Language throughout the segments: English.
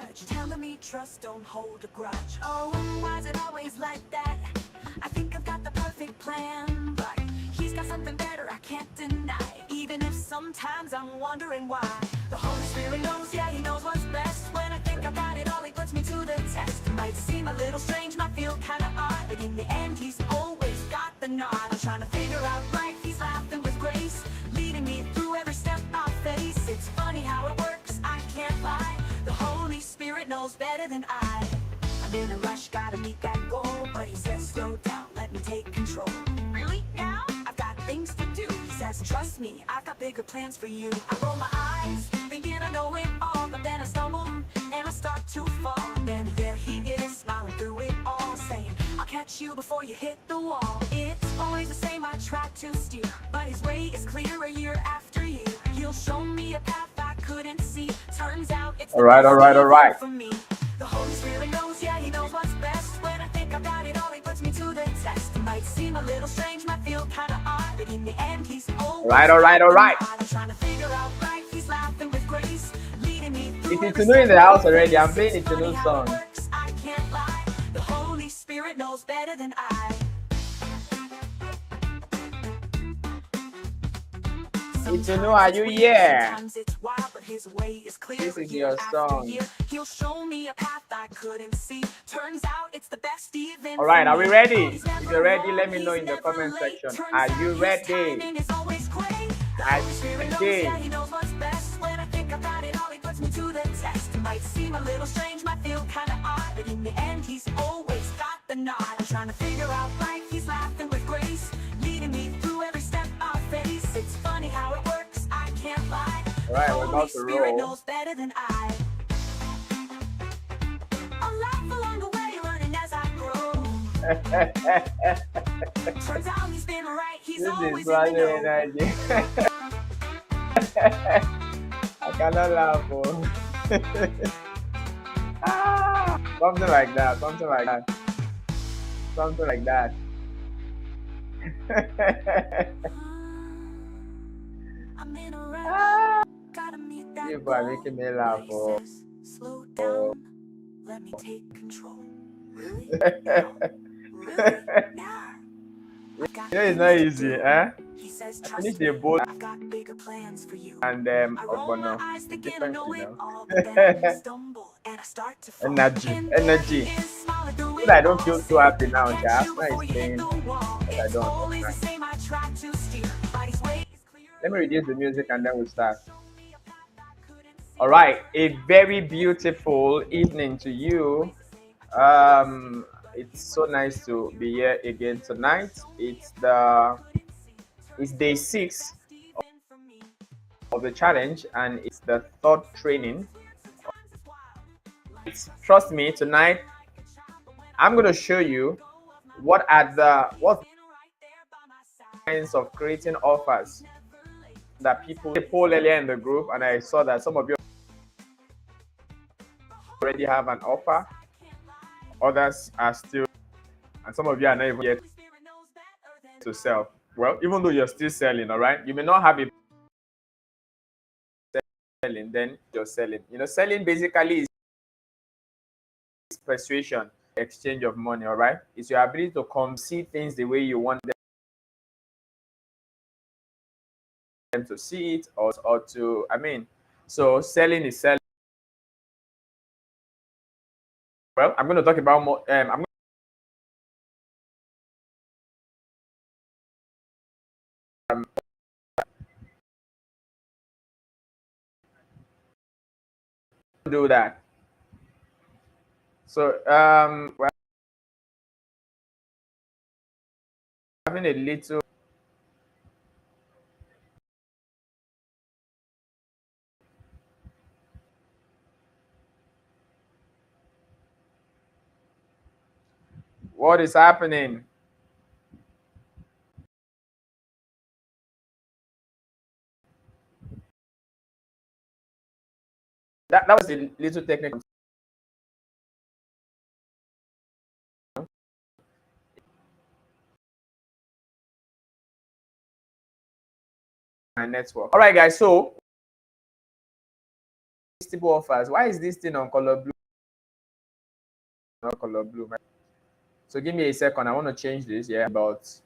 judge, telling me trust, don't hold a grudge. Oh, why is it always like that? I think I've got the perfect plan, but he's got something better I can't deny. Even if sometimes I'm wondering why. The Holy Spirit knows, yeah, he knows what's best. When I think I've got it all, he puts me to the test. It might seem a little strange, might feel kinda odd, but in the end he's always got the nod. I'm trying to figure out life, he's laughing with grace, leading me through every step I face. It's funny how it works, I can't lie. The Holy Spirit knows better than I. I'm in a rush, gotta meet that goal, but he says slow down, let me take control. Really now? I've got things to do. He says trust me, I've got bigger plans for you. I roll my eyes, thinking I know it all, but then I stumble and I start to fall. And then there he is, smiling through it all, saying I'll catch you before you hit the wall. It's always the same, I try to steer, but his way is clearer year after year. He'll show me a path I couldn't see. Turns out it's all right. for me. The Holy Spirit knows, yeah, he knows what's best. When I think I've got it all, he puts me to the test. It might seem a little strange, might feel kinda odd, but in the end he's always All right. I'm trying to figure out life, he's laughing with grace, leading me through It's in the house already. I'm playing it to new song. I can't lie. The Holy Spirit knows better than I. It's to know, are you here? Sometimes it's wild, but his way is clear. This is your song. He'll show me a path I couldn't see. Turns out it's the best even. All right, are we ready? If you're ready, let me know in the comment section. Are you ready? Are you ready? He knows what's best. When I think about it all, he puts me to the test. It might seem a little strange, might feel kinda odd, but in the end he's always got the nod. I'm trying to figure out life, he's laughing with grace, leading me through every step I face. It's funny how it works, I can't lie. All right, we're about to Spirit roll. knows better than I. I'll laugh along the way, learning as I grow. Turns out he's been right, he's always in the know. Energy. I cannot laugh. Oh. Something like that. I'm in a rush, gotta meet that You are making me laugh. Oh. Slow down, let me take control. Really? Now. It's not easy, eh? He says, I finished the boat I've got bigger plans for you. and Obono. different, you know. Energy. But I don't feel so happy now. That's why it's saying that I don't. Let me reduce the music and then we'll start. All right, a very beautiful evening to you. It's so nice to be here again tonight. It's day 6 of the challenge, and it's the third training. Trust me, tonight I'm going to show you what kinds of creating offers that people poll earlier in the group, and I saw that some of you already have an offer, others are still, and some of you are not even yet to sell. Well, even though you're still selling, all right, you may not have a selling, then you're selling. You know, selling basically is persuasion, exchange of money, all right? It's your ability to come see things the way you want them to see it, or to, so selling is selling. Well, I'm going to talk about more. I'm going to do that. So, we're having a little. What is happening? That was a little technical. My network. All right, guys. So, irresistible offers. Why is this thing on color blue? not color blue. So give me a second. I want to change this. Yeah, but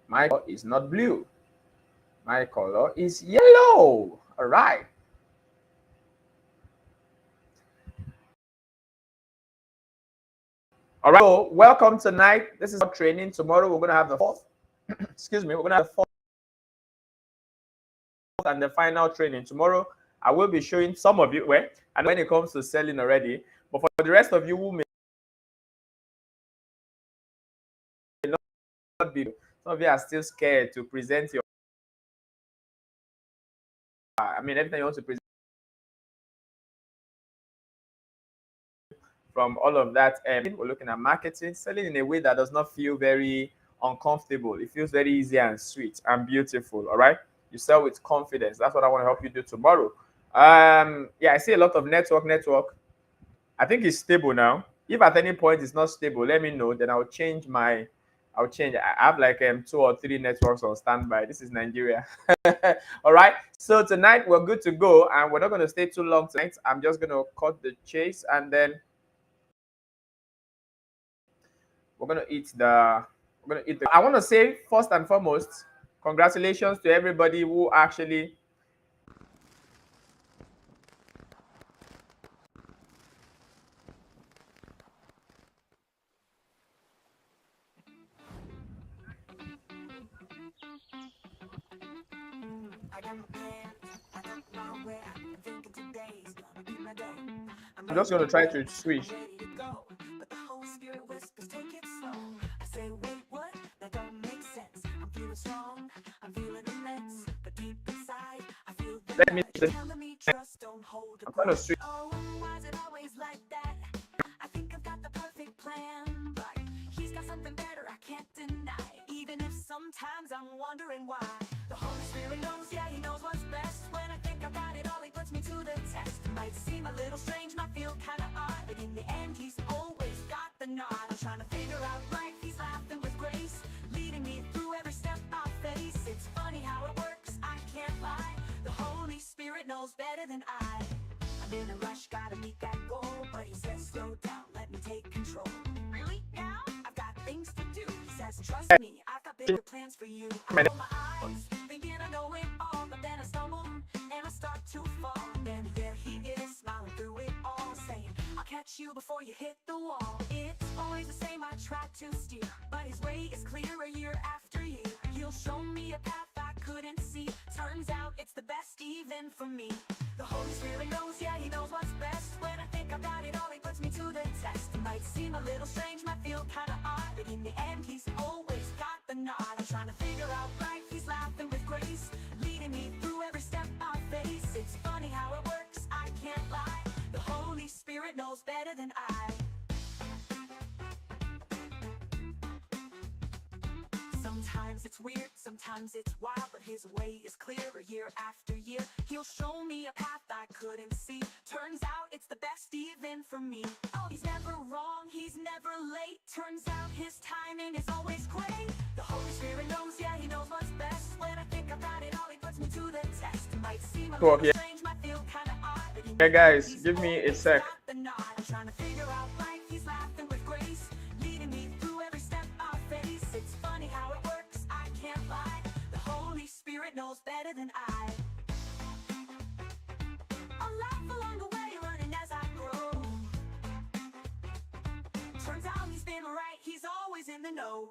my color is not blue. My color is yellow. All right. All right. So welcome tonight. This is our training. Tomorrow we're gonna have the fourth. Excuse me. We're gonna have the fourth and the final training. Tomorrow I will be showing some of you where and when it comes to selling already. But for the rest of you who may not be, some of you are still scared to present your. I mean, everything you want to present from all of that. We're looking at marketing, selling in a way that does not feel very uncomfortable. It feels very easy and sweet and beautiful. All right, you sell with confidence. That's what I want to help you do tomorrow. Yeah, I see a lot of network. I think it's stable now. If at any point it's not stable, let me know. Then I'll change. I have like 2 or 3 networks on standby. This is Nigeria. All right. So tonight we're good to go, and we're not going to stay too long tonight. I'm just going to cut the chase, and then we're going to eat the. I want to say first and foremost, congratulations to everybody who actually. I'm just going to try to switch. But the Holy Spirit whispers, take it slow. I say, wait, what? That don't make sense. I'm feeling strong, I'm feeling immense. But deep inside, I feel the Let me. telling me trust, don't hold a I'm going to grudge. switch. Oh, why is it always like that? I think I've got the perfect plan, but he's got something better I can't deny. Even if sometimes I'm wondering why. The Holy Spirit knows, yeah, he knows what's best. When I think I've got it all, he puts me to the test. Might seem a little strange, might feel kinda odd, but in the end, he's always got the nod. I'm trying to figure out life, he's laughing with grace, leading me through every step I face. It's funny how it works, I can't lie. The Holy Spirit knows better than I. I'm in a rush, gotta meet that goal, but he says, slow down, let me take control. Really now? I've got things to do. He says, trust me, I've got bigger plans for you. I roll my eyes, thinking I know it all, but then I stumble and I start to fall. And then there he is, smiling through it all, saying, I'll catch you before you hit the wall. It's always the same, I try to steer, but his way is clearer year after year. He'll show me a path I couldn't see. Turns out it's the best even for me. The Holy Spirit knows, yeah, he knows what's best. When I think I've got it all, he puts me to the test. It might seem a little strange, might feel kinda odd, but in the end, he's always got the nod. I'm trying to figure out life, he's laughing with grace, leading me through every step I face. It's funny how it works, I can't lie. The Holy Spirit knows better than I. Sometimes it's weird, sometimes it's wild, but his way is clearer year after year. He'll show me a path I couldn't see. Turns out it's the best even for me. Oh, he's never wrong, he's never late. Turns out his timing is always great. The Holy Spirit knows, yeah, he knows what's best. When I think I've got it all, he puts me to the test. It might seem a little strange, might feel kinda odd, but Yeah, guys, give me a sec. I'm trying to figure out life, he's laughing with grace, leading me through every step I face. It's funny how it works, I can't lie. The Holy Spirit knows better than I. I'll laugh along the way, learning as I grow. Turns out he's been right, he's always in the know.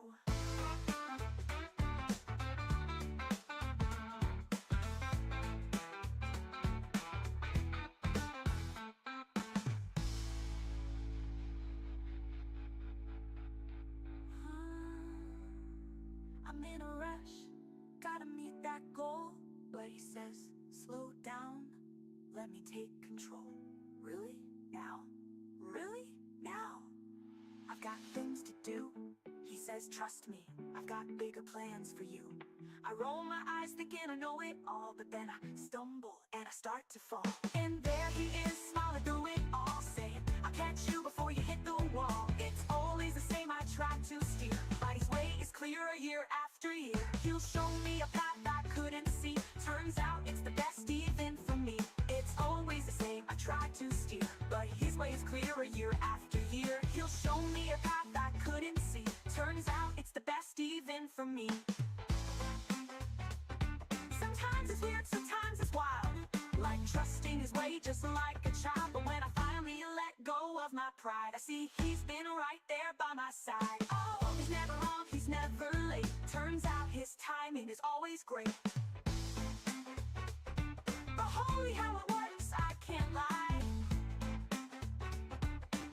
I'm in a rush, gotta meet that goal, but he says, slow down, let me take control. Really? Now? Really? Now? I've got things to do. He says, trust me, I've got bigger plans for you. I roll my eyes thinking I know it all, but then I stumble and I start to fall. And there he is, smiling through it all, saying, I'll catch you before you hit the wall. It's always the same, I try to steer, but his way is clearer year after year. He'll show me a path I couldn't see. Turns out it's the best even for me. It's always try to steer, but his way is clearer year after year. He'll show me a path I couldn't see. Turns out it's the best even for me. Sometimes it's weird, sometimes it's wild, like trusting his way just like a child. But when I finally let go of my pride, I see he's been right there by my side. Oh, he's never wrong, he's never late. Turns out his timing is always great. But holy, how it works, I can't lie.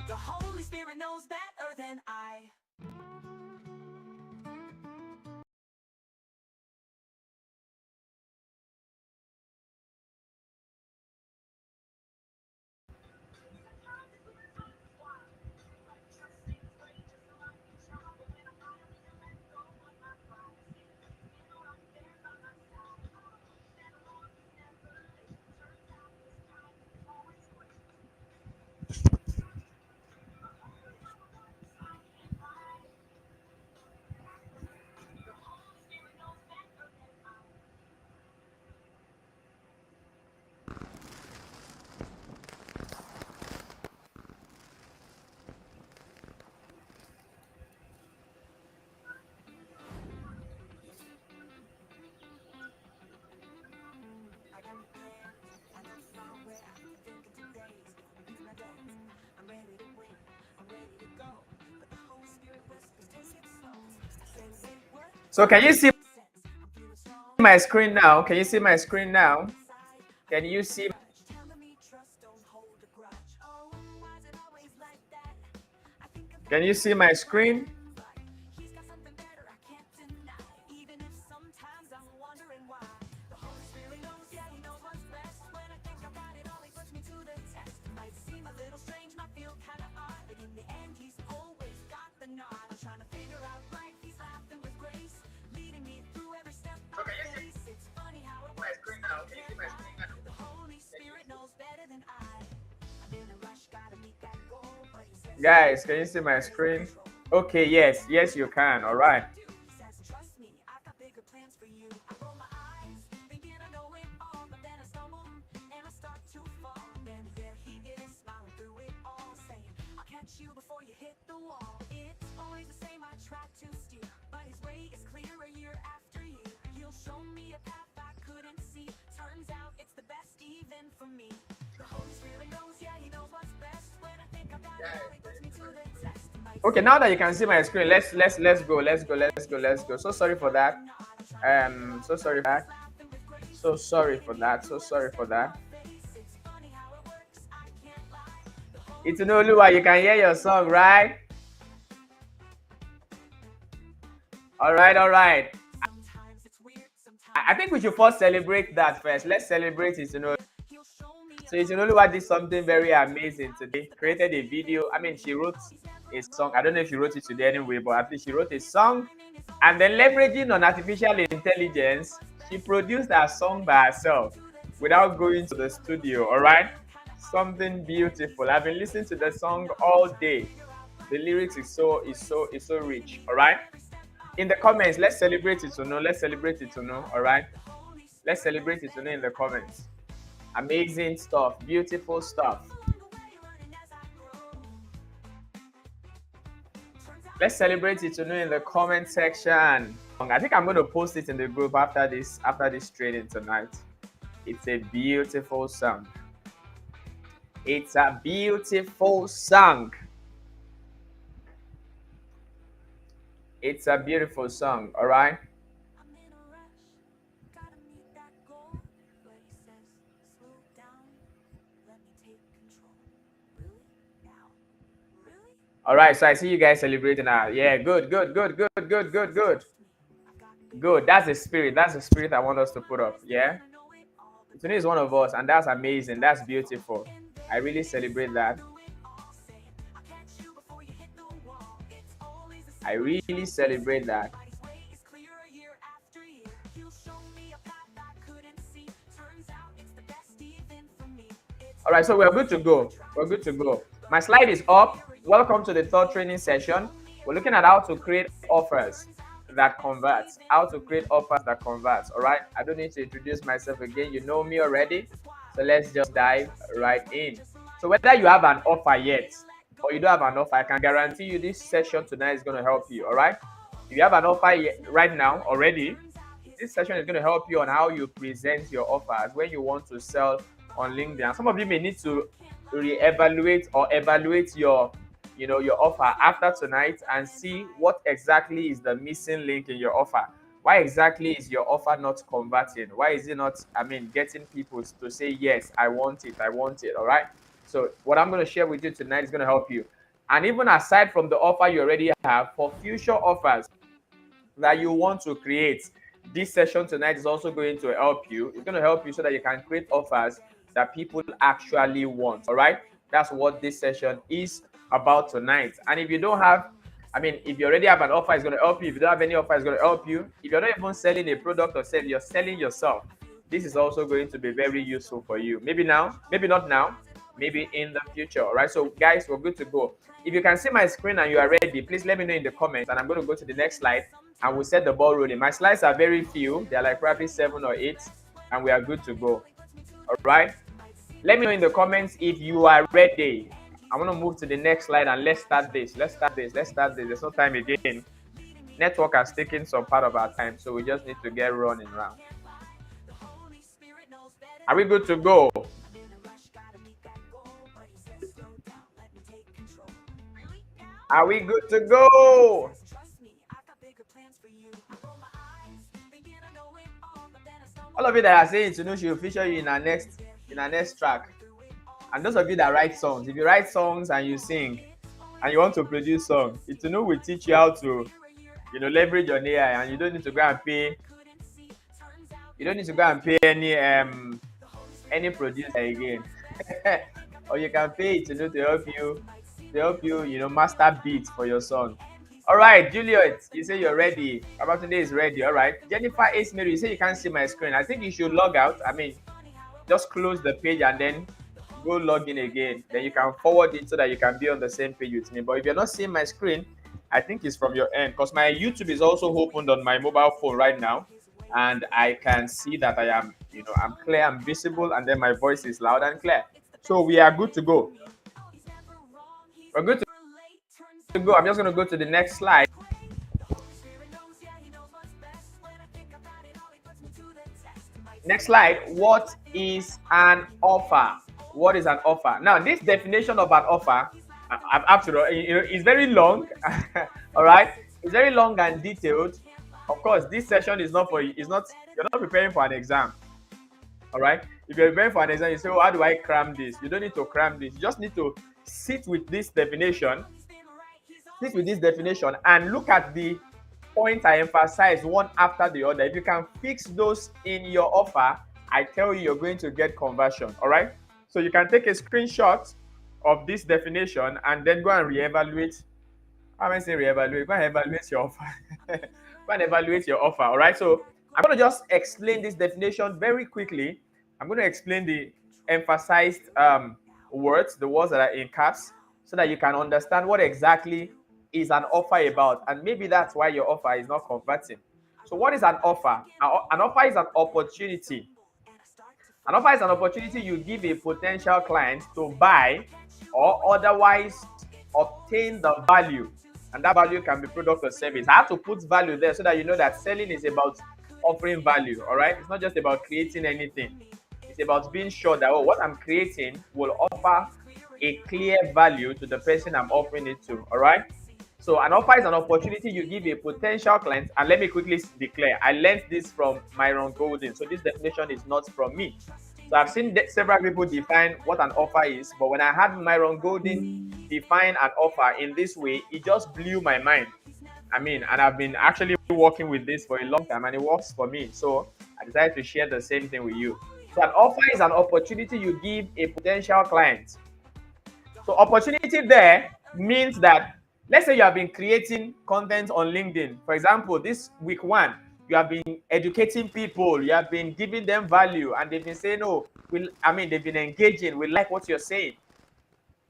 The Holy Spirit knows better than I. So can you see my screen now? Can you see my screen now? Can you see? Can you see my screen? Guys, can you see my screen? Okay, yes, you can. All right. Okay, now that you can see my screen, let's go. So sorry for that. So sorry for that. It's Oluwa, you can hear your song, right? All right. I think we should first celebrate that first. Let's celebrate it, So Oluwa did something very amazing today. Created a video. I mean, she wrote a song. I don't know if she wrote it today anyway, but at least she wrote a song. And then leveraging on artificial intelligence, she produced her song by herself without going to the studio. All right, something beautiful. I've been listening to the song all day. The lyrics is so rich. All right. In the comments, let's celebrate it. Let's celebrate it. All right. Let's celebrate it in the comments. Amazing stuff, beautiful stuff. Let's celebrate it in the comment section. I think I'm going to post it in the group after this training tonight. It's a beautiful song. It's a beautiful song. It's a beautiful song, all right? All right, so I see you guys celebrating now. Yeah, good. Good. That's the spirit. That's the spirit I want us to put up. Yeah. Today is one of us, and that's amazing. That's beautiful. I really celebrate that. I really celebrate that. All right, so we're good to go. My slide is up. Welcome to the third training session. We're looking at how to create offers that convert. All right, I don't need to introduce myself again. You know me already. So let's just dive right in. So whether you have an offer yet or you don't have an offer, I can guarantee you this session tonight is going to help you. All right. If you have an offer right now already, this session is going to help you on how you present your offers when you want to sell on LinkedIn. And some of you may need to reevaluate or evaluate your offer after tonight and see what exactly is the missing link in your offer. Why exactly is your offer not converting? Why is it not, getting people to say, yes, I want it, I want it, all right? So what I'm going to share with you tonight is going to help you. And even aside from the offer you already have, for future offers that you want to create, this session tonight is also going to help you. It's going to help you so that you can create offers that people actually want, all right? That's what this session is about tonight. And if you don't have, if you already have an offer, it's going to help you. If you don't have any offer, it's going to help you. If you're not even selling a product or service, you're selling yourself, this is also going to be very useful for you. Maybe now, maybe not now, maybe in the future, all right? So guys, we're good to go. If you can see my screen and you are ready, please let me know in the comments, and I'm going to go to the next slide and we'll set the ball rolling. My slides are very few. They're like probably 7 or 8, and we are good to go. All right. Let me know in the comments if you are ready. I'm going to move to the next slide and let's start this. Let's start this. There's no time again. Network has taken some part of our time, so we just need to get running around. Are we good to go? Are we good to go? All of you that are saying to know she will feature you in our next track. And those of you that write songs, if you write songs and you sing and you want to produce songs, Itunu will teach you how to, leverage on AI, and you don't need to go and pay. You don't need to go and pay any producer again. Or you can pay Itunu to help you, master beats for your song. All right, Juliet, you say you're ready. Babatunde is ready. All right. Jennifer Ace Mary, you say you can't see my screen. I think you should log out. Just close the page and then go log in again. Then you can forward it so that you can be on the same page with me. But if you're not seeing my screen, I think it's from your end, because my YouTube is also opened on my mobile phone right now. And I can see that I am, I'm clear, I'm visible, and then my voice is loud and clear. So we are good to go. We're good to go. I'm just going to go to the next slide. Next slide. What is an offer? What is an offer? Now, this definition of an offer, after all, is very long. All right, it's very long and detailed. Of course, this session is not for you. You're not preparing for an exam. All right. If you're preparing for an exam, you say, "Oh, how do I cram this?" You don't need to cram this. You just need to sit with this definition. Sit with this definition and look at the points I emphasize one after the other. If you can fix those in your offer, I tell you, you're going to get conversion. All right. So you can take a screenshot of this definition and then go and reevaluate. How am I saying reevaluate? Go and evaluate your offer. Go and evaluate your offer. All right. So I'm going to just explain this definition very quickly. I'm going to explain the emphasized words, the words that are in caps, so that you can understand what exactly is an offer about, and maybe that's why your offer is not converting. So what is an offer? An offer is an opportunity. An offer is an opportunity you give a potential client to buy or otherwise obtain the value, and that value can be product or service. I have to put value there so that you know that selling is about offering value. All right, it's not just about creating anything. It's about being sure that what I'm creating will offer a clear value to the person I'm offering it to. All right. So an offer is an opportunity you give a potential client. And let me quickly declare, I learned this from Myron Golden. So this definition is not from me. So I've seen several people define what an offer is, but when I had Myron Golden define an offer in this way, it just blew my mind. And I've been actually working with this for a long time, and it works for me. So I decided to share the same thing with you. So an offer is an opportunity you give a potential client. So opportunity there means that, let's say you have been creating content on LinkedIn. For example, this week 1, you have been educating people, you have been giving them value, and they've been saying, "Oh, they've been engaging. We like what you're saying."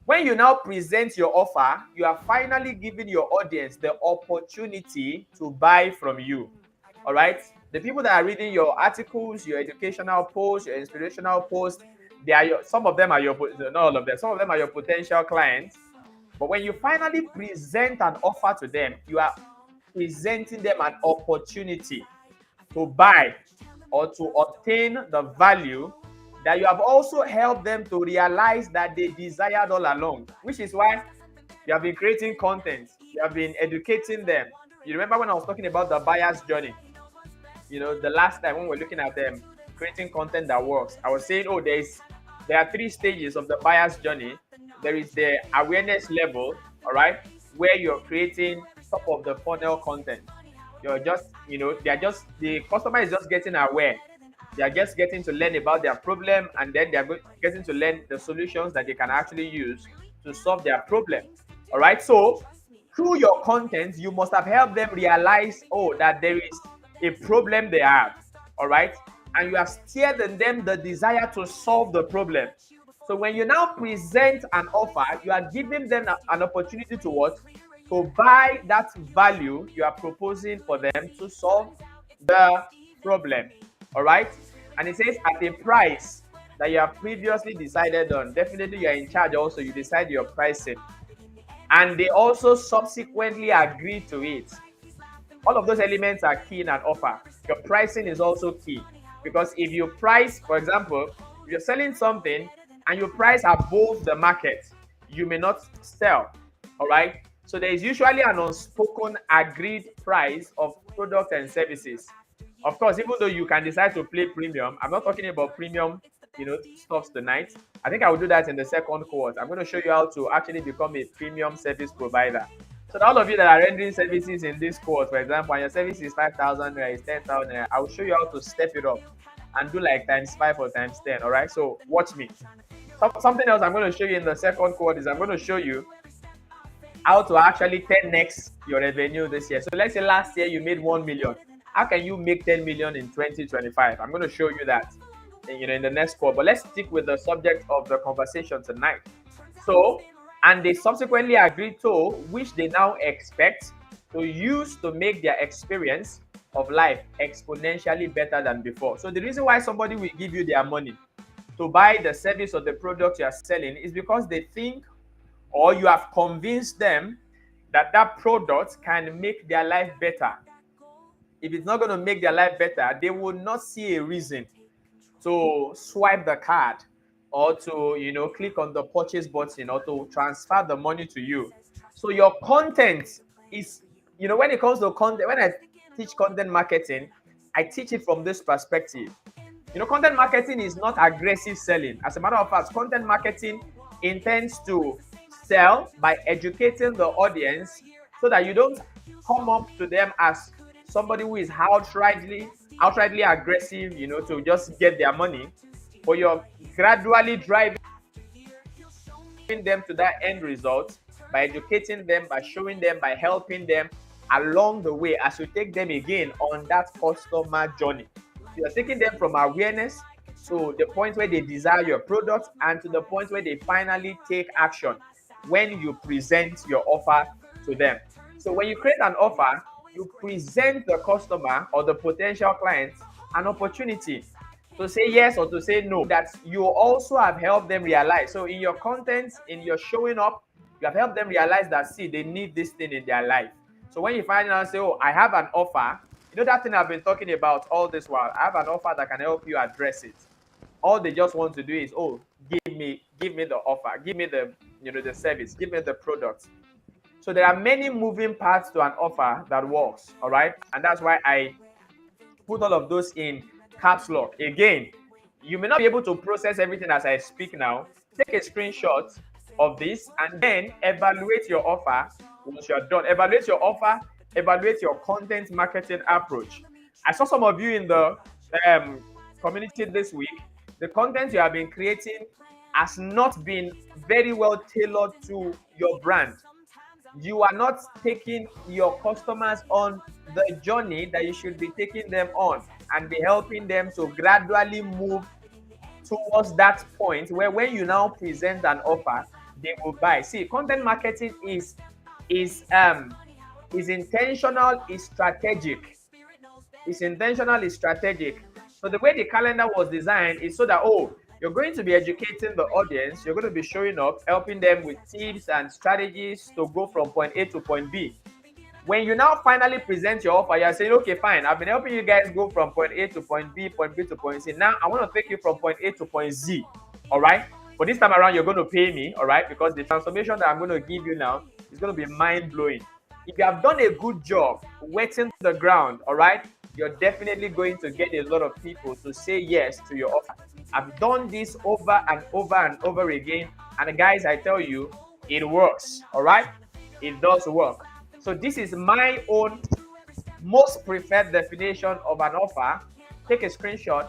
When you now present your offer, you are finally giving your audience the opportunity to buy from you. All right? The people that are reading your articles, your educational posts, your inspirational posts, some of them are your, not all of them, some of them are your potential clients. But when you finally present an offer to them, you are presenting them an opportunity to buy or to obtain the value that you have also helped them to realize that they desired all along, which is why you have been creating content, you have been educating them. You remember when I was talking about the buyer's journey? The last time when we're looking at them creating content that works, I was saying, there are 3 stages of the buyer's journey. There is the awareness level, all right, where you're creating top of the funnel content. You're just, the customer is just getting aware. They are just getting to learn about their problem, and then they are getting to learn the solutions that they can actually use to solve their problem. All right. So through your content, you must have helped them realize, that there is a problem they have. All right. And you have steered in them the desire to solve the problem. So when you now present an offer, you are giving them an opportunity to what? To buy that value you are proposing for them to solve the problem. All right. And it says at a price that you have previously decided on. Definitely you are in charge also. You decide your pricing. And they also subsequently agree to it. All of those elements are key in an offer. Your pricing is also key. Because if you price, for example, if you're selling something and you price above the market, you may not sell. All right. So there is usually an unspoken agreed price of products and services. Of course, even though you can decide to play premium, I'm not talking about premium, stuffs tonight. I think I will do that in the second course. I'm going to show you how to actually become a premium service provider. So all of you that are rendering services in this course, for example, and your service is 5,000 naira, is 10,000 naira, I will show you how to step it up and do like ×5 or ×10. All right. So watch me. Something else I'm going to show you in the second course is I'm going to show you how to actually 10x your revenue this year. So let's say last year you made 1 million. How can you make 10 million in 2025? I'm going to show you that in the next call. But let's stick with the subject of the conversation tonight. So, and they subsequently agreed to, which they now expect to use to make their experience of life exponentially better than before. So the reason why somebody will give you their money to buy the service or the product you are selling is because they think, or you have convinced them, that that product can make their life better. If it's not going to make their life better, they will not see a reason to swipe the card or to, click on the purchase button or to transfer the money to you. So your content is, when it comes to content, when I teach content marketing, I teach it from this perspective. Content marketing is not aggressive selling. As a matter of fact, content marketing intends to sell by educating the audience so that you don't come up to them as somebody who is outrightly aggressive, to just get their money, but you're gradually driving them to that end result by educating them, by showing them, by helping them along the way as you take them again on that customer journey. You're taking them from awareness to the point where they desire your product and to the point where they finally take action when you present your offer to them. So when you create an offer, you present the customer or the potential client an opportunity to say yes or to say no, that you also have helped them realize. So in your content, in your showing up, you have helped them realize that, see, they need this thing in their life. So when you find out, say, I have an offer, that thing I've been talking about all this while, I have an offer that can help you address it. All they just want to do is, give me the offer, give me the, the service, give me the product. So there are many moving parts to an offer that works, all right? And that's why I put all of those in caps lock. Again, you may not be able to process everything as I speak now. Take a screenshot of this and then evaluate your offer once you're done. Evaluate your offer, evaluate your content marketing approach. I saw some of you in the community this week. The content you have been creating has not been very well tailored to your brand. You are not taking your customers on the journey that you should be taking them on and be helping them to gradually move towards that point where when you now present an offer, they will buy. See, content marketing is intentional, is strategic. It's intentional, is strategic. So the way the calendar was designed is so that, You're going to be educating the audience. You're going to be showing up, helping them with tips and strategies to go from point A to point B. When you now finally present your offer, you're saying, okay, fine, I've been helping you guys go from point A to point B to point C. Now I want to take you from point A to point Z. All right. But this time around, you're going to pay me. All right. Because the transformation that I'm going to give you now is going to be mind blowing. If you have done a good job wetting the ground, all right, you're definitely going to get a lot of people to say yes to your offer. I've done this over and over and over again. And guys, I tell you, it works. All right. It does work. So this is my own most preferred definition of an offer. Take a screenshot,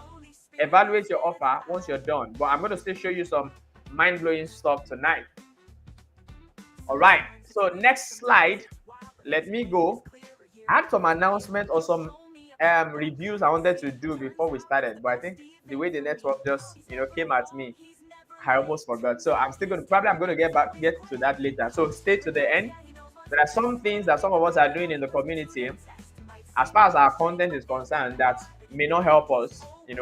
evaluate your offer once you're done. But I'm going to still show you some mind-blowing stuff tonight. All right. So next slide. Let me go. I had some announcement or some reviews I wanted to do before we started, but I think the way the network just came at me, I almost forgot. So I'm still going to get to that later. So stay to the end. There are some things that some of us are doing in the community, as far as our content is concerned, that may not help us, in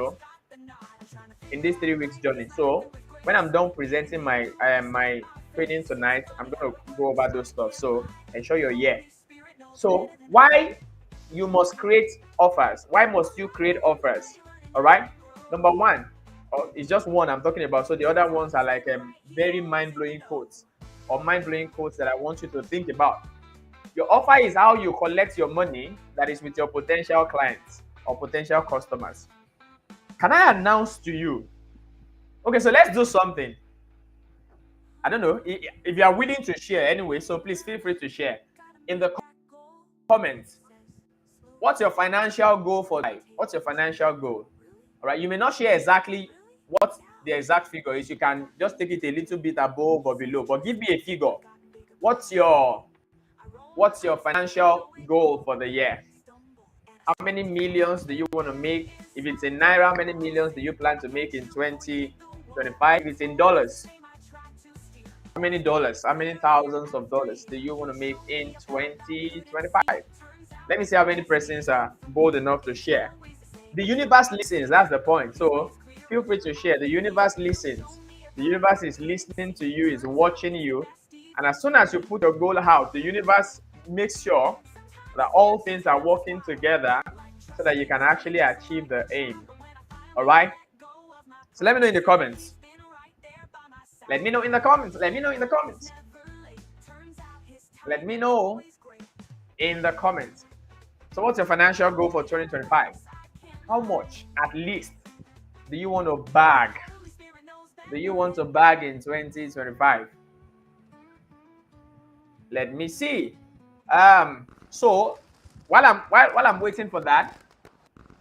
this 3 weeks journey. So when I'm done presenting my my training tonight, I'm going to go over those stuff. So ensure you're here. So why you must create offers? Why must you create offers? All right. Number one, it's just one I'm talking about. So the other ones are like very mind-blowing quotes or mind-blowing quotes that I want you to think about. Your offer is how you collect your money that is with your potential clients or potential customers. Can I announce to you? Okay, so let's do something. I don't know if you are willing to share anyway, so please feel free to share in the comments. What's your financial goal for life? What's your financial goal? All right, you may not share exactly what the exact figure is. You can just take it a little bit above or below, but give me a figure. What's your financial goal for the year? How many millions do you want to make? If it's in Naira, how many millions do you plan to make in 2025? If it's in dollars, how many dollars? How many thousands of dollars do you want to make in 2025? Let me see how many persons are bold enough to share. The universe listens. That's the point. So feel free to share. The universe listens. The universe is listening to you, is watching you. And as soon as you put your goal out, the universe makes sure that all things are working together so that you can actually achieve the aim. All right? So let me know in the comments. Let me know in the comments. Let me know in the comments. Let me know in the comments. So what's your financial goal for 2025? How much, at least, do you want to bag? Do you want to bag in 2025? Let me see. So while I'm waiting for that,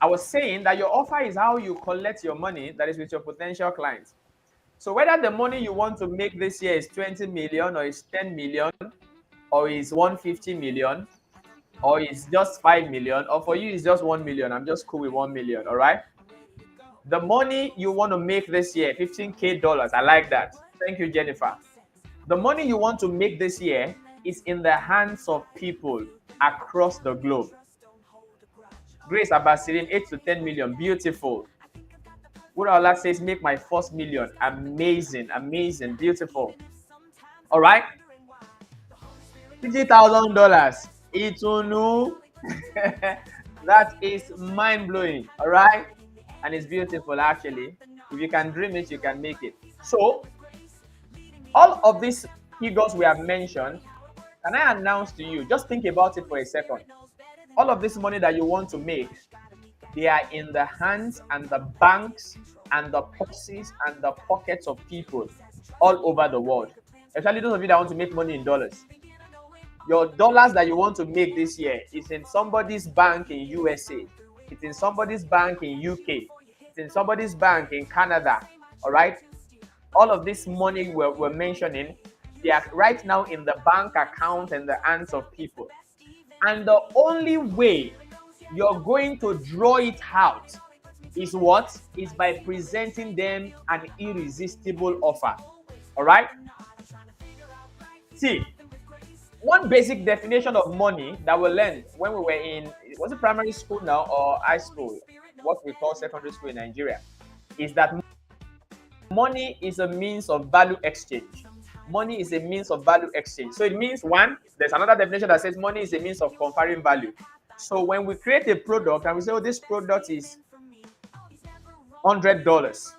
I was saying that your offer is how you collect your money that is with your potential clients. So whether the money you want to make this year is 20 million or is 10 million or is 150 million or is just 5 million or for you is just 1 million, I'm just cool with 1 million, all right? The money you want to make this year, $15K, I like that. Thank you, Jennifer. The money you want to make this year is in the hands of people across the globe. Grace Abasirin, 8 to 10 million, beautiful. Uraola says, make my first million. Amazing, amazing, beautiful. All right. $50,000. Itunu. That is mind-blowing. All right. And it's beautiful, actually. If you can dream it, you can make it. So, all of these figures we have mentioned, can I announce to you, just think about it for a second. All of this money that you want to make, they are in the hands and the banks and the purses and the pockets of people all over the world. Especially those of you that want to make money in dollars. Your dollars that you want to make this year is in somebody's bank in USA. It's in somebody's bank in UK. It's in somebody's bank in Canada. All right? All of this money we're mentioning, they are right now in the bank account and the hands of people. And the only way you're going to draw it out is what? Is by presenting them an irresistible offer. All right? See, one basic definition of money that we learned when we were in, was it primary school now or high school? What we call secondary school in Nigeria, is that Money is a means of value exchange. Money is a means of value exchange. So it means, one, there's another definition that says money is a means of conferring value. So when we create a product and we say, oh, this product is $100,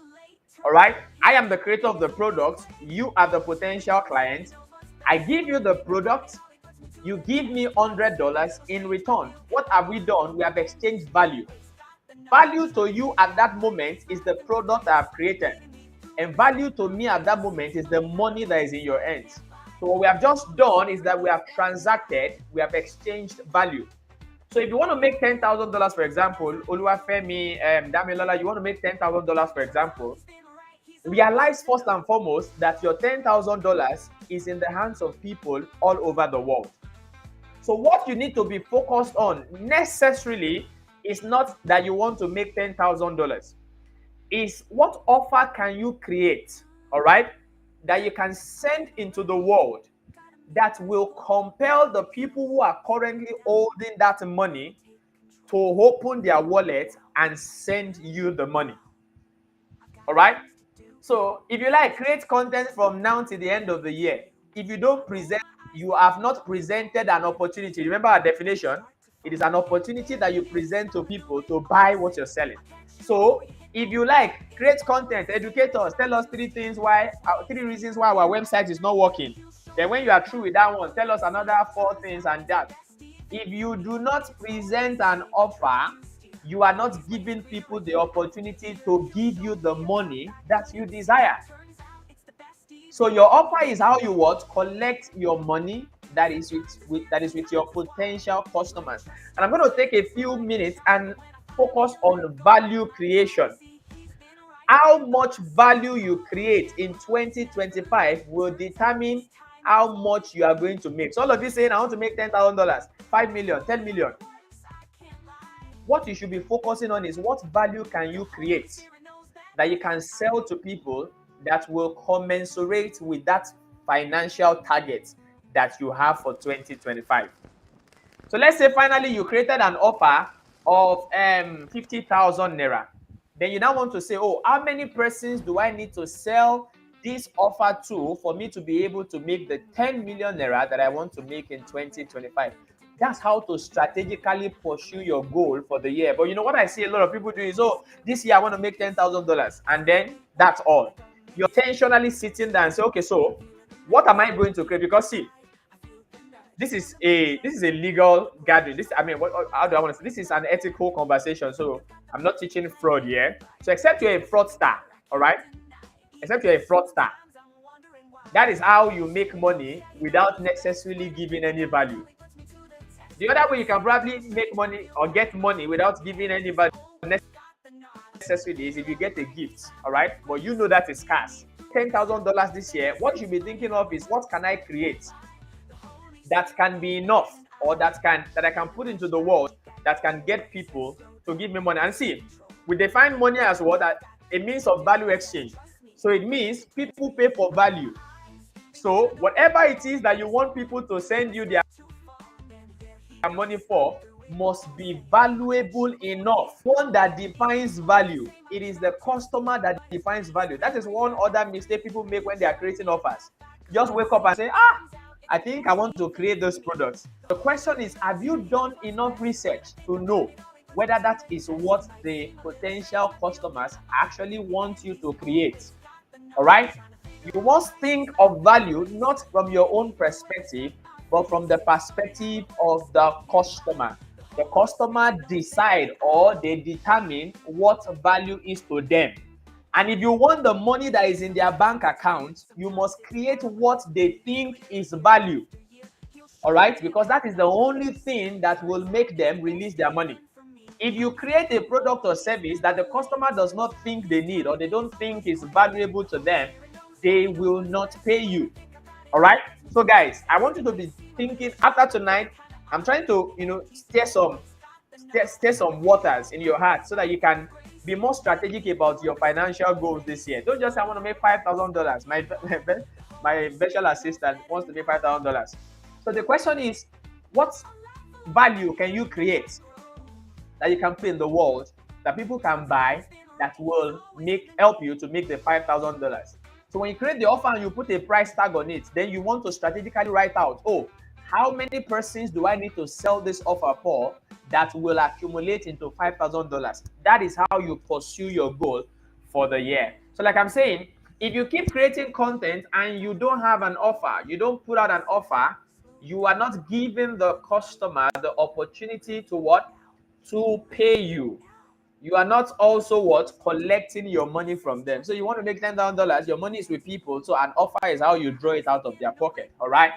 all right? I am the creator of the product. You are the potential client. I give you the product. You give me $100 in return. What have we done? We have exchanged value. Value to you at that moment is the product I have created. And value to me at that moment is the money that is in your hands. So what we have just done is that we have transacted, we have exchanged value. So if you want to make $10,000, for example, Oluwafemi, Damilola, you want to make $10,000, for example, realize first and foremost that your $10,000 is in the hands of people all over the world. So what you need to be focused on necessarily is not that you want to make $10,000. Is what offer can you create, all right, that you can send into the world that will compel the people who are currently holding that money to open their wallet and send you the money. All right? So if you like, create content from now to the end of the year. If you don't present, you have not presented an opportunity. Remember our definition? It is an opportunity that you present to people to buy what you're selling. So if you like, create content, educate us, tell us three reasons why our website is not working. Then when you are through with that one, tell us another 4 things and that. If you do not present an offer, you are not giving people the opportunity to give you the money that you desire. So your offer is how you what? Collect your money that is with your potential customers. And I'm going to take a few minutes and focus on value creation. How much value you create in 2025 will determine how much you are going to make. So all of you saying, I want to make $10,000, 5 million, 10 million. What you should be focusing on is what value can you create that you can sell to people that will commensurate with that financial target that you have for 2025. So let's say finally you created an offer of 50,000 naira. Then you now want to say, oh, how many persons do I need to sell this offer to for me to be able to make the 10 million naira that I want to make in 2025? That's how to strategically pursue your goal for the year. But you know what I see a lot of people do is, oh, this year I want to make $10,000, and then that's all. You're intentionally sitting there and say, okay, so what am I going to create? Because see, this is a legal gathering. How do I want to say? This is an ethical conversation. So I'm not teaching fraud here. So except you're a fraudster, all right? Except you're a fraudster. That is how you make money without necessarily giving any value. The other way you can probably make money or get money without giving any value necessarily is if you get a gift, all right? But you know that is scarce. $10,000 this year, what you should be thinking of is what can I create that can be enough, or that I can put into the world that can get people to give me money. And see, we define money as what? A means of value exchange. So it means people pay for value. So whatever it is that you want people to send you their money for must be valuable enough. One that defines value. It is the customer that defines value. That is one other mistake people make when they are creating offers. Just wake up and say, I think I want to create those products. The question is, have you done enough research to know whether that is what the potential customers actually want you to create? All right? You must think of value not from your own perspective, but from the perspective of the customer. The customer decide or they determine what value is to them. And if you want the money that is in their bank account, you must create what they think is value. All right? Because that is the only thing that will make them release their money. If you create a product or service that the customer does not think they need or they don't think is valuable to them, they will not pay you. All right? So guys, I want you to be thinking after tonight. I'm trying to, stir some waters in your heart so that you can be more strategic about your financial goals this year. Don't just say, I want to make $5,000. My virtual assistant wants to make $5,000. So the question is, what value can you create that you can put in the world that people can buy that will help you to make the $5,000. So when you create the offer and you put a price tag on it, then you want to strategically write out, oh, how many persons do I need to sell this offer for that will accumulate into $5,000? That is how you pursue your goal for the year. So like I'm saying, if you keep creating content and you don't have an offer, you don't put out an offer, you are not giving the customer the opportunity to what? To pay you. You are not also what? Collecting your money from them. So you want to make $10,000, your money is with people. So an offer is how you draw it out of their pocket. All right.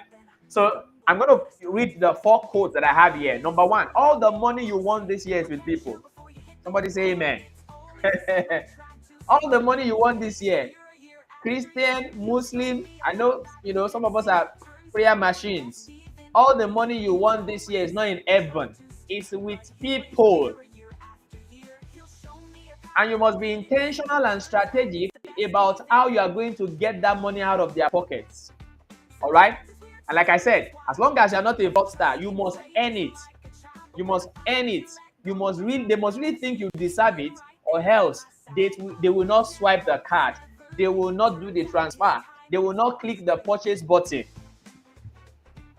So I'm going to read the 4 quotes that I have here. Number 1, all the money you want this year is with people. Somebody say amen. All the money you want this year, Christian, Muslim, I know, some of us are prayer machines. All the money you want this year is not in heaven, it's with people. And you must be intentional and strategic about how you are going to get that money out of their pockets. All right? And like I said, as long as you're not a fraudster, you must earn it. You must earn it. They must really think you deserve it, or else they will not swipe the card. They will not do the transfer. They will not click the purchase button.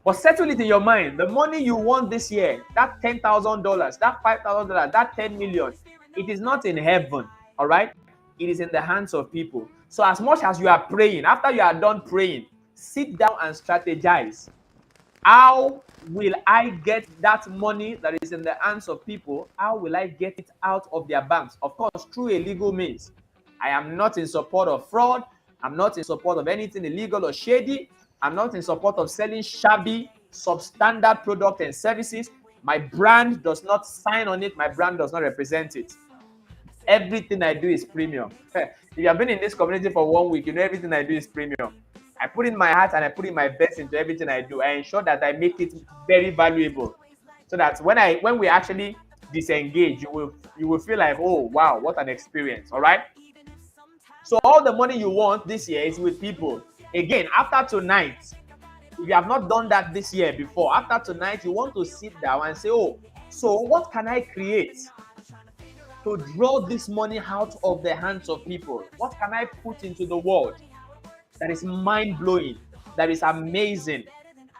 But settle it in your mind. The money you want this year, that $10,000, that $5,000, that 10 million, it is not in heaven. All right? It is in the hands of people. So as much as you are praying, after you are done praying, sit down and strategize. How will I get that money that is in the hands of people? How will I get it out of their banks? Of course, through a legal means. I am not in support of fraud. I'm not in support of anything illegal or shady. I'm not in support of selling shabby, substandard products and services. My brand does not sign on it. My brand does not represent it. Everything I do is premium. If you have been in this community for 1 week, you know everything I do is premium. I put in my heart and I put in my best into everything I do. I ensure that I make it very valuable, so that when we actually disengage, you will feel like, oh wow, what an experience. All right. So all the money you want this year is with people. Again, after tonight, if you have not done that this year before, after tonight, you want to sit down and say, oh, so what can I create to draw this money out of the hands of people? What can I put into the world that is mind-blowing, that is amazing,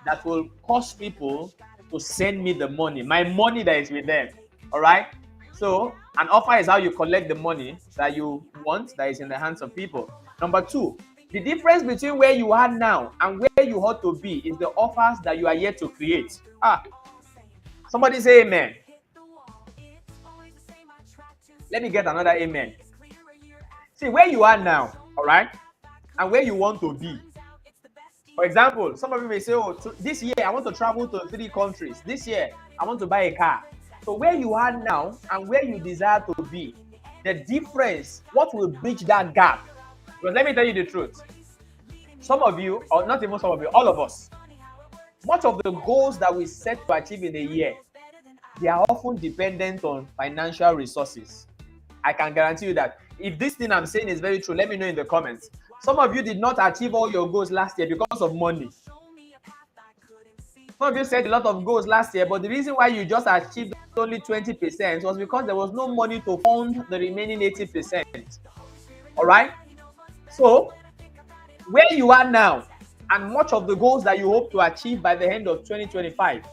that will cause people to send me the money, my money that is with them? All right? So an offer is how you collect the money that you want that is in the hands of people. Number 2, the difference between where you are now and where you ought to be is the offers that you are yet to create. Somebody say amen. Let me get another amen. See, where you are now, all right, and where you want to be. For example, some of you may say, oh, this year I want to travel to 3 countries. This year I want to buy a car. So where you are now and where you desire to be, the difference, what will bridge that gap? Because let me tell you the truth. Some of you, or not even some of you, all of us, much of the goals that we set to achieve in a year, they are often dependent on financial resources. I can guarantee you that. If this thing I'm saying is very true, let me know in the comments. Some of you did not achieve all your goals last year because of money. Some of you set a lot of goals last year, but the reason why you just achieved only 20% was because there was no money to fund the remaining 80%. All right? So, where you are now and much of the goals that you hope to achieve by the end of 2025,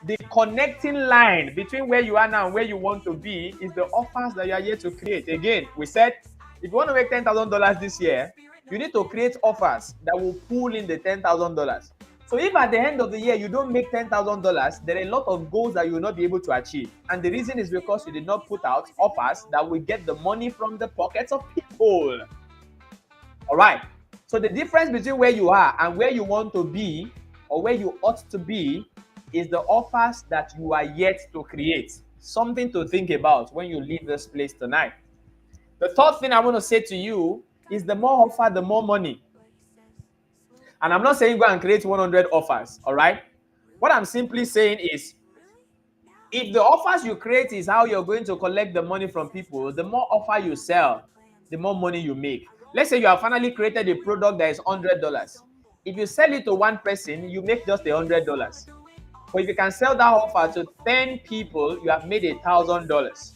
the connecting line between where you are now and where you want to be is the offers that you are yet to create. Again, we said, if you want to make $10,000 this year, you need to create offers that will pull in the $10,000. So if at the end of the year you don't make $10,000, there are a lot of goals that you will not be able to achieve. And the reason is because you did not put out offers that will get the money from the pockets of people. All right. So the difference between where you are and where you want to be, or where you ought to be, is the offers that you are yet to create. Something to think about when you leave this place tonight. The third thing I want to say to you is the more offer, the more money. And I'm not saying go and create 100 offers, all right? What I'm simply saying is, if the offers you create is how you're going to collect the money from people, the more offer you sell, the more money you make. Let's say you have finally created a product that is $100. If you sell it to one person, you make just $100. But if you can sell that offer to 10 people, you have made $1,000.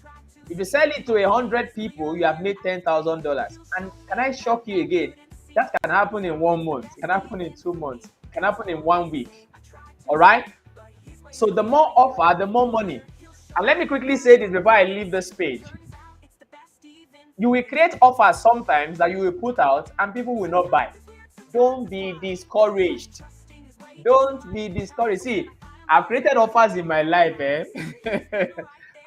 If you sell it to 100 people, you have made $10,000. And can I shock you again? That can happen in 1 month, it can happen in 2 months, it can happen in 1 week. All right. So the more offer, the more money. And let me quickly say this before I leave this page. You will create offers sometimes that you will put out and people will not buy. Don't be discouraged. Don't be discouraged. See, I've created offers in my life.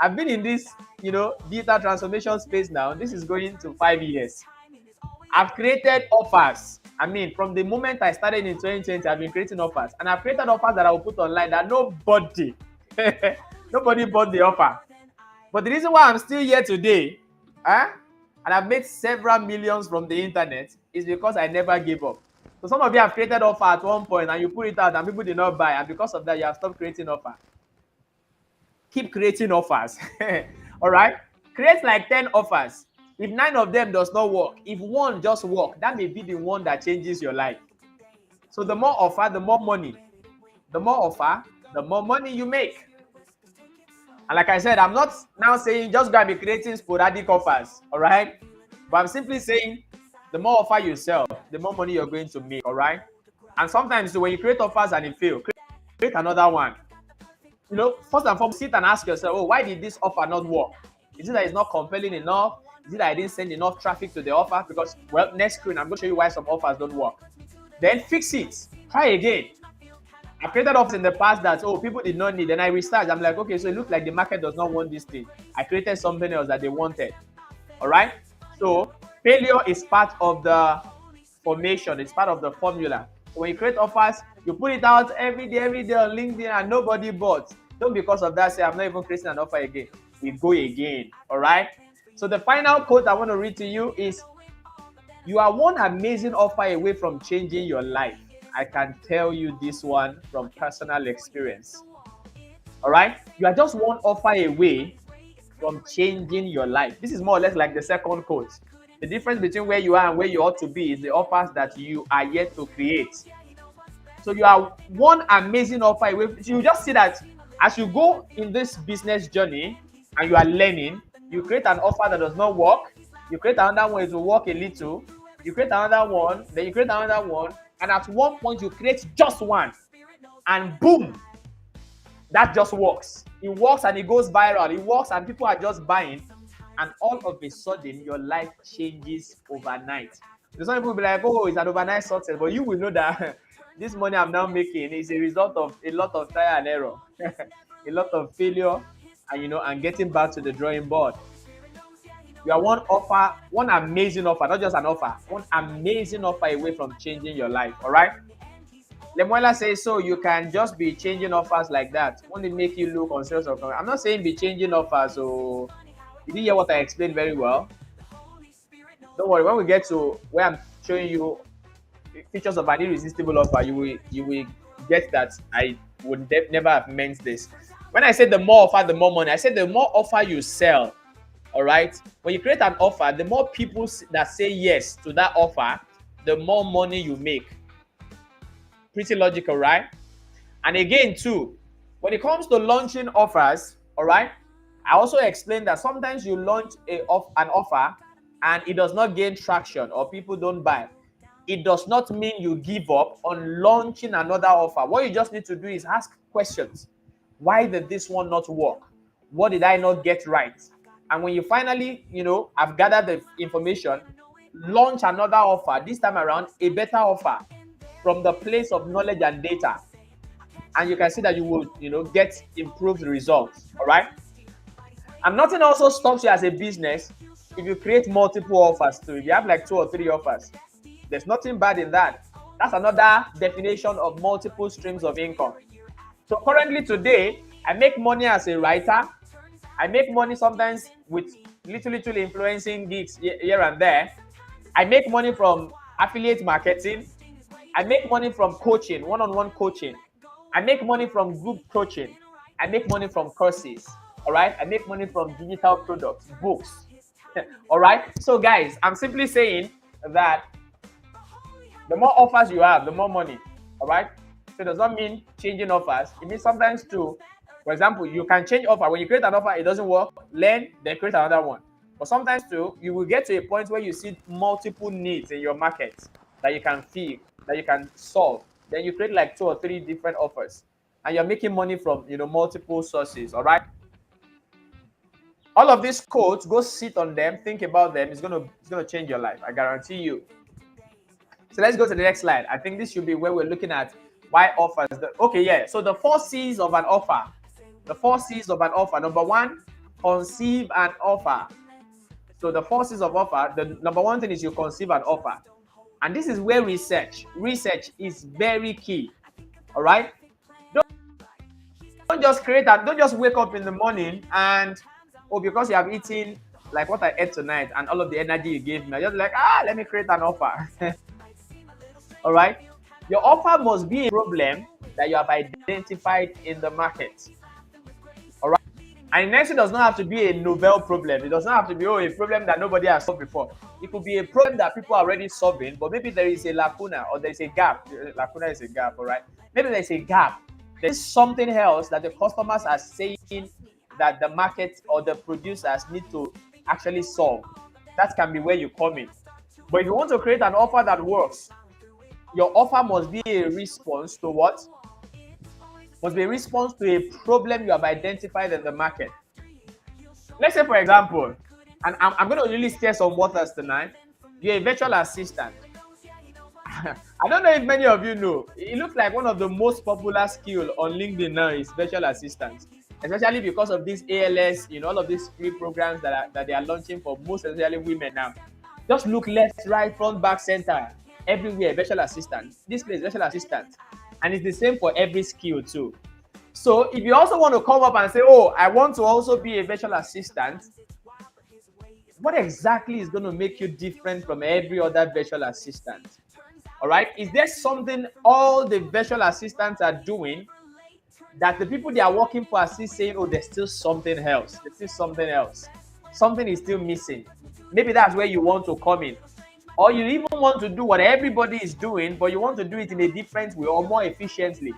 I've been in this, digital transformation space now. This is going to 5 years. I've created offers. I mean, from the moment I started in 2020, I've been creating offers. And I've created offers that I will put online that nobody bought the offer. But the reason why I'm still here today, and I've made several millions from the internet, is because I never gave up. So some of you have created offer at one point and you put it out and people did not buy, and because of that, you have stopped creating offer. Keep creating offers. All right? Create like 10 offers. If 9 of them does not work, if one just work, that may be the one that changes your life. So the more offer, the more money. The more offer, the more money you make. And like I said, I'm not now saying just go and be creating sporadic offers, all right? But I'm simply saying the more offer you sell, the more money you're going to make, all right? And sometimes when you create offers and it fails, create another one. First and foremost, sit and ask yourself, oh, why did this offer not work? Is it that it's not compelling enough? Is it that I didn't send enough traffic to the offer? Because, well, next screen, I'm going to show you why some offers don't work. Then fix it. Try again. I've created offers in the past that, people did not need. Then I restart. I'm like, okay, so it looks like the market does not want this thing. I created something else that they wanted. All right? So failure is part of the formation. It's part of the formula. So when you create offers, you put it out every day on LinkedIn and nobody bought. Don't because of that say, I'm not even creating an offer again. We go again. All right? So the final quote I want to read to you is, you are one amazing offer away from changing your life. I can tell you this one from personal experience. All right? You are just one offer away from changing your life. This is more or less like the second quote. The difference between where you are and where you ought to be is the offers that you are yet to create. So you are one amazing offer away. You just see that as you go in this business journey and you are learning, you create an offer that does not work. You create another one, it will work a little. You create another one, then you create another one. And at one point, you create just one. And boom, that just works. It works and it goes viral. It works and people are just buying. And all of a sudden, your life changes overnight. Some people will be like, oh, it's an overnight success. But you will know that this money I'm now making is a result of a lot of trial and error, a lot of failure, and getting back to the drawing board. You are one amazing offer, not just an offer, one amazing offer away from changing your life. All right. Lemuela says, so you can just be changing offers like that. Won't it make you look unserious? I'm not saying be changing offers. So did you hear what I explained very well? Don't worry. When we get to where I'm showing you features of an irresistible offer, you will get that I would never have meant this. When I said the more offer, the more money, I said the more offer you sell. All right. When you create an offer, the more people that say yes to that offer, the more money you make. Pretty logical, right? And again, too, when it comes to launching offers, all right, I also explained that sometimes you launch an offer and it does not gain traction or people don't buy. It does not mean you give up on launching another offer. What you just need to do is ask questions. Why did this one not work? What did I not get right? And when you finally, have gathered the information, launch another offer, this time around, a better offer from the place of knowledge and data. And you can see that you will, get improved results. All right. And nothing also stops you as a business if you create multiple offers too. If you have like 2 or 3 offers, there's nothing bad in that. That's another definition of multiple streams of income. So currently today, I make money as a writer. I make money sometimes with little influencing gigs here and there. I make money from affiliate marketing. I make money from coaching, one-on-one coaching. I make money from group coaching. I make money from courses. All right. I make money from digital products, books. All right. So guys, I'm simply saying that the more offers you have, the more money. All right. So it does not mean changing offers. It means sometimes to For example, you can change offer. When you create an offer, it doesn't work, learn, then create another one. But sometimes too, you will get to a point where you see multiple needs in your market that you can feel, that you can solve. Then you create like 2 or 3 different offers, and you're making money from multiple sources. All right. All of these codes, go sit on them, think about them. It's gonna change your life. I guarantee you. So let's go to the next slide. I think this should be where we're looking at why offers. Okay, yeah. So the 4 C's of an offer. The 4 C's of an offer. Number one, conceive an offer. So the 4 C's of offer, the number one thing is you conceive an offer. And this is where research is very key. All right. Don't just create that. Don't just wake up in the morning and, because you have eaten like what I ate tonight and all of the energy you gave me, I just like, let me create an offer. All right. Your offer must be a problem that you have identified in the market. All right. And next, it does not have to be a novel problem. It does not have to be a problem that nobody has solved before. It could be a problem that people are already solving, but maybe there is a lacuna or there is a gap. Lacuna is a gap, all right? Maybe there's a gap. There's something else that the customers are saying that the market or the producers need to actually solve. That can be where you come in. But if you want to create an offer that works, your offer must be a response to what? Must be a response to a problem you have identified in the market. Let's say, for example, and I'm going to really stir some waters tonight. You're a virtual assistant. I don't know if many of you know. It looks like one of the most popular skills on LinkedIn now is virtual assistants, especially because of this ALS, all of these free programs that they are launching for most especially women now. Just look left, right, front, back, center, everywhere, virtual assistant. This place, virtual assistant. And it's the same for every skill too. So if you also want to come up and say, I want to also be a virtual assistant, what exactly is going to make you different from every other virtual assistant? All right. Is there something all the virtual assistants are doing that the people they are working for are still saying, there's still something else. There's still something else. Something is still missing. Maybe that's where you want to come in. Or you even want to do what everybody is doing, but you want to do it in a different way or more efficiently.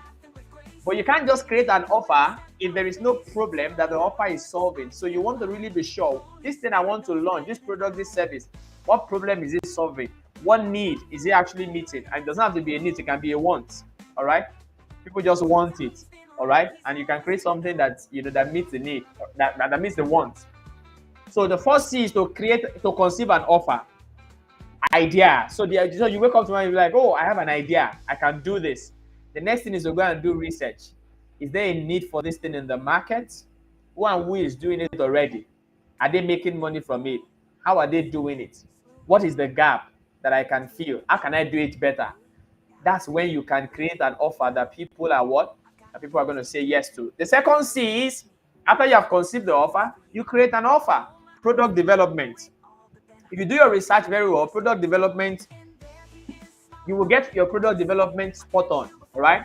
But you can't just create an offer if there is no problem that the offer is solving. So you want to really be sure, this thing I want to launch, this product, this service, what problem is it solving? What need is it actually meeting? And it doesn't have to be a need, it can be a want. All right? People just want it. All right? And you can create something that that meets the need, that meets the want. So the first C is to conceive an offer. Idea. So you wake up tomorrow and you're like, I have an idea. I can do this. The next thing is to go and do research. Is there a need for this thing in the market? Who and who is doing it already? Are they making money from it? How are they doing it? What is the gap that I can fill? How can I do it better? That's when you can create an offer that people are that people are going to say yes to. The second C is, after you have conceived the offer, you create an offer. Product development. If you do your research very well, product development, you will get your product development spot on. All right.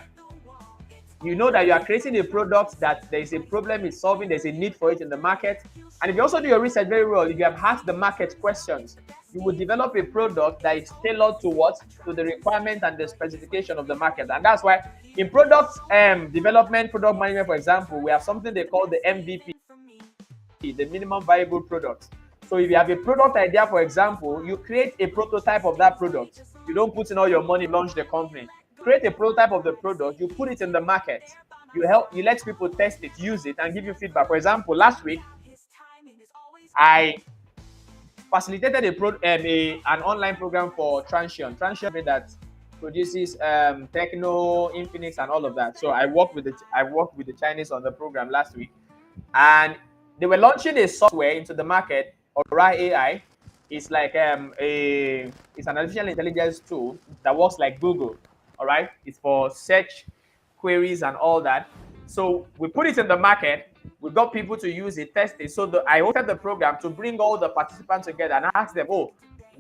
You know that you are creating a product that there is a problem it's solving, there's a need for it in the market. And if you also do your research very well, if you have asked the market questions, you will develop a product that is tailored to the requirement and the specification of the market. And that's why in product development, product management, for example, we have something they call the MVP, the minimum viable product. So if you have a product idea, for example, you create a prototype of that product. You don't put in all your money, launch the company. Create a prototype of the product, you put it in the market. You let people test it, use it, and give you feedback. For example, last week, I facilitated an online program for Transsion. Transsion that produces Techno, Infinix, and all of that. So I worked with the Chinese on the program last week, and they were launching a software into the market. Aura AI is like it's an artificial intelligence tool that works like Google. All right, it's for search queries and all that. So we put it in the market. We got people to use it, test it. So I hosted the program to bring all the participants together and ask them,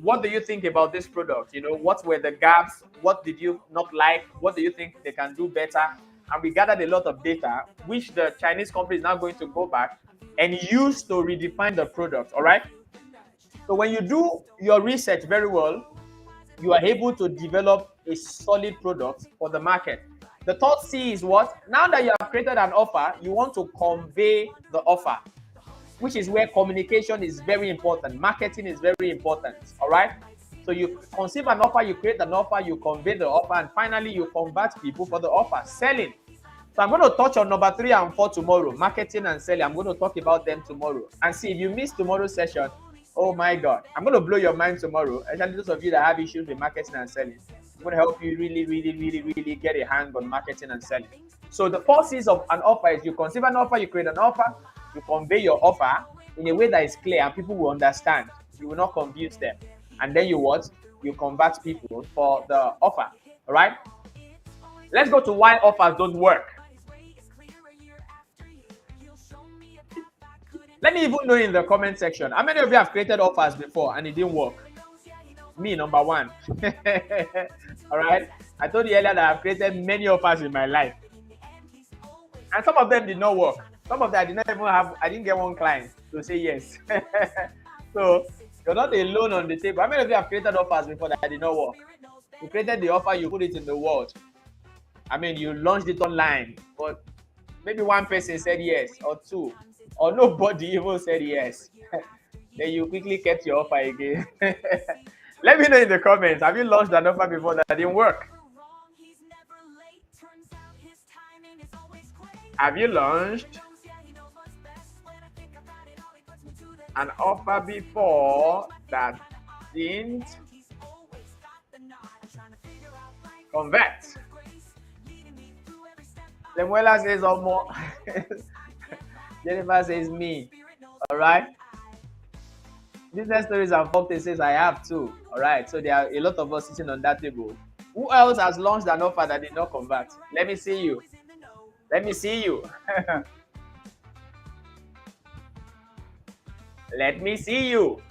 what do you think about this product? What were the gaps? What did you not like? What do you think they can do better? And we gathered a lot of data, which the Chinese company is now going to go back and use to redefine the product. All right. So when you do your research very well, you are able to develop a solid product for the market. The third C is what? Now that you have created an offer, you want to convey the offer, which is where communication is very important. Marketing is very important. All right. So you conceive an offer, you create an offer, you convey the offer, and finally you convert people for the offer, selling. So I'm going to touch on number 3 and 4 tomorrow, marketing and selling. I'm going to talk about them tomorrow. And see, if you miss tomorrow's session, oh my God, I'm going to blow your mind tomorrow. Especially those of you that have issues with marketing and selling. I'm going to help you really get a hang on marketing and selling. So the 4 C's of an offer is you conceive an offer, you create an offer, you convey your offer in a way that is clear and people will understand. You will not confuse them. And then you what? You convert people for the offer. All right? Let's go to why offers don't work. Let me even know in the comment section, how many of you have created offers before and it didn't work? Me, number 1. All right? I told you earlier that I've created many offers in my life. And some of them did not work. Some of them I didn't get one client to say yes. So, you're not alone on the table. How many of you have created offers before that did not work? You created the offer, you put it in the world. I mean, you launched it online, but maybe one person said yes, or 2, or nobody even said yes. Then you quickly kept your offer again. Let me know in the comments, have you launched an offer before that didn't work? Have you launched an offer before that didn't convert? Lemuela says more. Jennifer says me. All right. Business Stories and Folktales says I have too. All right. So there are a lot of us sitting on that table. Who else has launched an offer that did not convert? Let me see you. Let me see you. Let me see you.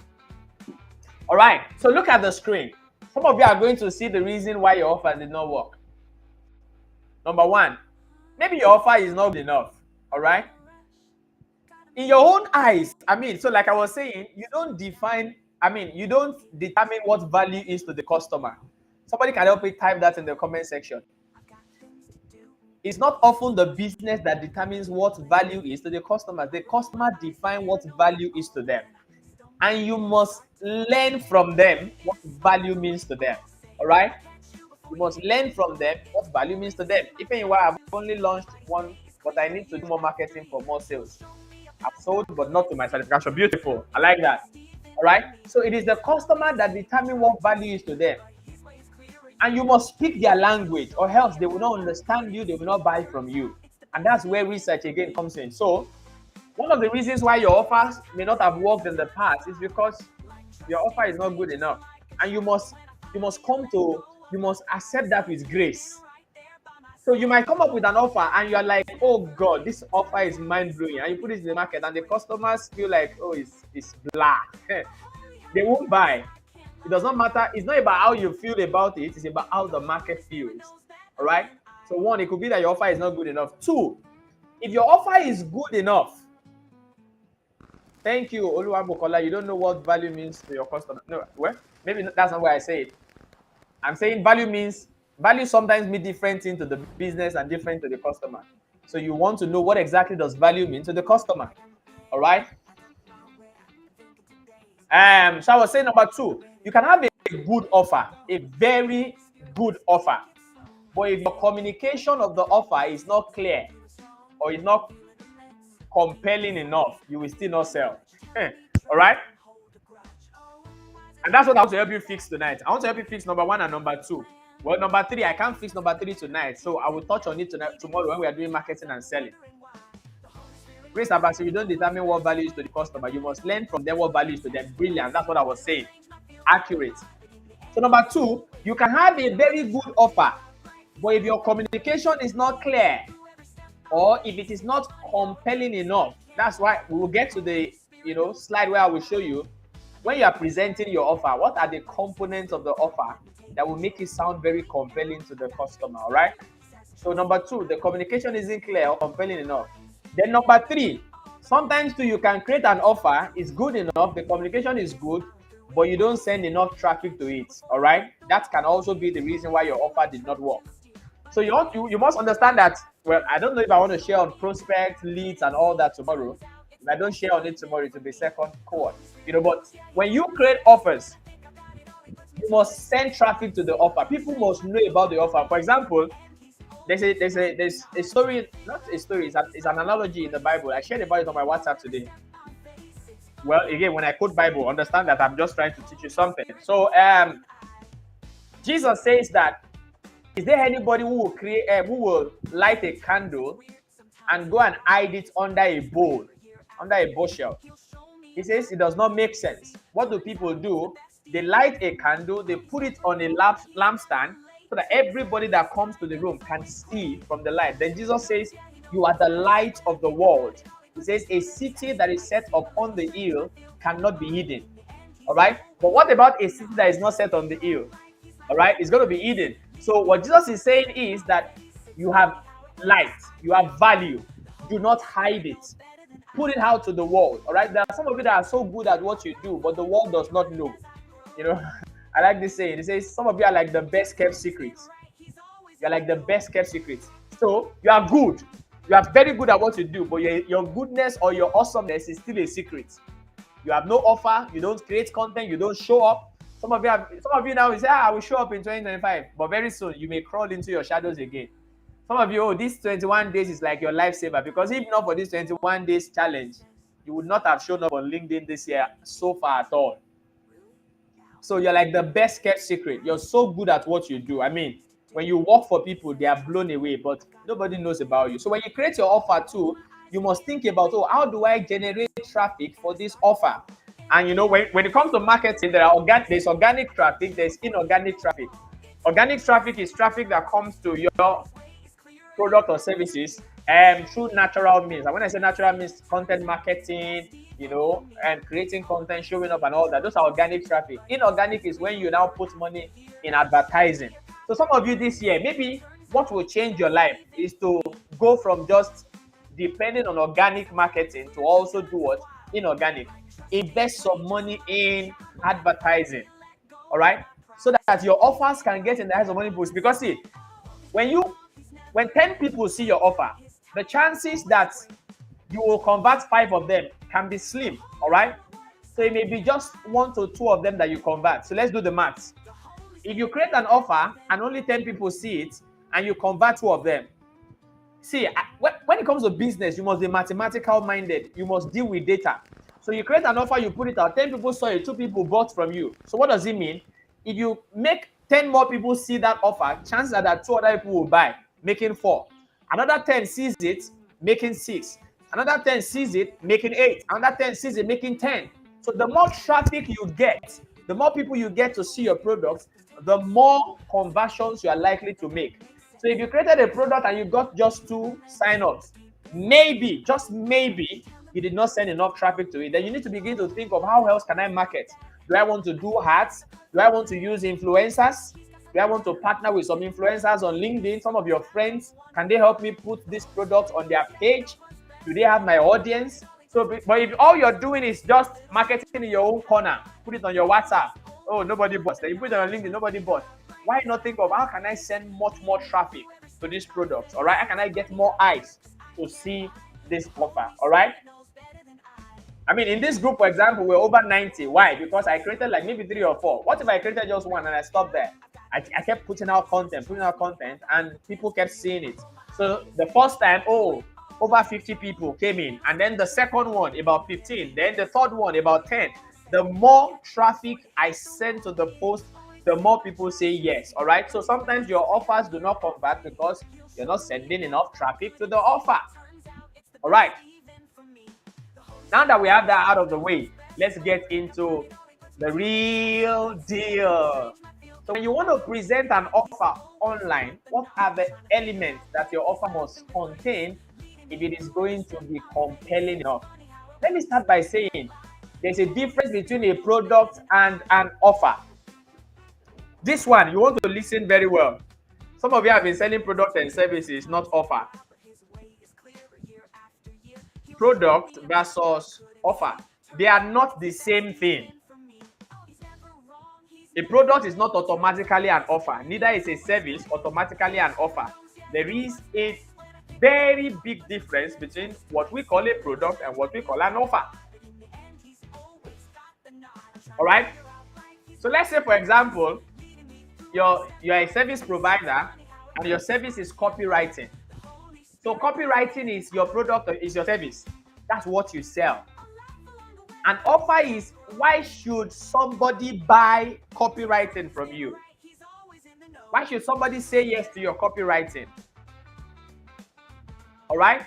All right. So look at the screen. Some of you are going to see the reason why your offer did not work. Number 1, maybe your offer is not good enough. All right. In your own eyes, so like I was saying, you don't determine what value is to the customer. Somebody can help me type that in the comment section. It's not often the business that determines what value is to the customer. The customer defines what value is to them. And you must learn from them what value means to them. All right? You must learn from them what value means to them. Even while I've only launched one, but I need to do more marketing for more sales. I've sold, but not to my satisfaction. Beautiful. I like that. All right? So it is the customer that determines what value is to them. And you must speak their language, or else they will not understand you, they will not buy from you. And that's where research again comes in. So one of the reasons why your offers may not have worked in the past is because your offer is not good enough. And you must accept that with grace. So you might come up with an offer and you're like, oh God, this offer is mind-blowing. And you put it in the market and the customers feel like, oh, it's blah. They won't buy. It does not matter. It's not about how you feel about it. It's about how the market feels. All right? So 1, it could be that your offer is not good enough. 2, if your offer is good enough, thank you, Oluwabukola, you don't know what value means to your customer. No, well, maybe that's not why I say it. I'm saying value sometimes means different things to the business and different to the customer. So you want to know what exactly does value mean to the customer. All right? So I was saying number 2, you can have a good offer, a very good offer. But if your communication of the offer is not clear or is not compelling enough, you will still not sell. All right? And that's what I want to help you fix tonight. I want to help you fix number 1 and number 2. Well, number 3, I can't fix number 3 tonight. So I will touch on it tomorrow when we are doing marketing and selling. Grace Abasi, you don't determine what value is to the customer. You must learn from them what value is to them. Brilliant. That's what I was saying. Accurate. So number 2, you can have a very good offer, but if your communication is not clear or if it is not compelling enough, that's why we will get to the slide where I will show you when you are presenting your offer, what are the components of the offer that will make it sound very compelling to the customer. All right. So number 2, the communication isn't clear or compelling enough. Then number 3, sometimes too you can create an offer, it's good enough, the communication is good, but you don't send enough traffic to it. All right, that can also be the reason why your offer did not work. So you must understand that Well, I don't know if I want to share on prospect, leads, and all that tomorrow. If I don't share on it tomorrow, it will be second cohort. But when you create offers, you must send traffic to the offer. People must know about the offer. For example, there's a story, not a story, it's an analogy in the Bible. I shared about it on my WhatsApp today. Well, again, when I quote Bible, understand that I'm just trying to teach you something. So Jesus says that, is there anybody who will who will light a candle and go and hide it under a bowl, under a bushel? He says it does not make sense. What do people do? They light a candle, they put it on a lampstand so that everybody that comes to the room can see from the light. Then Jesus says, you are the light of the world. He says, a city that is set upon the hill cannot be hidden. All right? But what about a city that is not set on the hill? All right? It's going to be hidden. So what Jesus is saying is that you have light, you have value. Do not hide it. Put it out to the world. All right? There are some of you that are so good at what you do, but the world does not know. I like this saying. It says some of you are like the best kept secrets. You're like the best kept secrets. So you are good. You are very good at what you do, but your goodness or your awesomeness is still a secret. You have no offer. You don't create content. You don't show up. Some of you now will say, I will show up in 2025, but very soon you may crawl into your shadows again. Some of you, this 21 days is like your lifesaver, because if not for this 21 days challenge, you would not have shown up on LinkedIn this year so far at all. So you're like the best kept secret. You're so good at what you do. I mean, when you work for people, they are blown away, but nobody knows about you. So when you create your offer too, you must think about, how do I generate traffic for this offer? And when it comes to marketing, there's organic traffic, there's inorganic traffic. Organic traffic is traffic that comes to your product or services through natural means. And when I say natural means, content marketing, and creating content, showing up and all that. Those are organic traffic. Inorganic is when you now put money in advertising. So some of you this year, maybe what will change your life is to go from just depending on organic marketing to also do what? Inorganic. Invest some money in advertising. All right? So that your offers can get in the hands of money boost. Because see, when 10 people see your offer, the chances that you will convert 5 of them can be slim. All right? So it may be just 1 to 2 of them that you convert. So let's do the maths. If you create an offer and only 10 people see it and you convert 2 of them, see, when it comes to business, you must be mathematical minded. You must deal with data. So you create an offer, you put it out, 10 people saw it, 2 people bought from you. So what does it mean? If you make 10 more people see that offer, chances are that 2 other people will buy, making 4. Another 10 sees it, making 6. Another 10 sees it, making 8. Another 10 sees it, making 10. So the more traffic you get, the more people you get to see your products, the more conversions you are likely to make. So if you created a product and you got just 2 sign-ups, maybe, just maybe, you did not send enough traffic to it. Then you need to begin to think of, how else can I market? Do I want to do ads? Do I want to use influencers? Do I want to partner with some influencers on LinkedIn? Some of your friends, can they help me put this product on their page? Do they have my audience? So, but if all you're doing is just marketing in your own corner, put it on your WhatsApp. Oh, nobody bought. Then you put it on LinkedIn, nobody bought. Why not think of, how can I send much more traffic to this product? All right, how can I get more eyes to see this offer? All right. I mean, in this group, for example, we're over 90. Why? Because I created like maybe 3 or 4. What if I created just 1 and I stopped there? I kept putting out content, and people kept seeing it. So the first time, over 50 people came in. And then the second one, about 15. Then the third one, about 10. The more traffic I send to the post, the more people say yes. All right. So sometimes your offers do not convert because you're not sending enough traffic to the offer. All right. Now that we have that out of the way, let's get into the real deal. So when you want to present an offer online, what are the elements that your offer must contain if it is going to be compelling enough? Let me start by saying there's a difference between a product and an offer. This one, you want to listen very well. Some of you have been selling products and services, not offer. Product versus offer. They are not the same thing. A product is not automatically an offer. Neither is a service automatically an offer. There is a very big difference between what we call a product and what we call an offer. All right. So let's say, for example, you're a service provider and your service is copywriting. So copywriting is your product or is your service. That's what you sell. An offer is why should somebody buy copywriting from you? Why should somebody say yes to your copywriting? All right.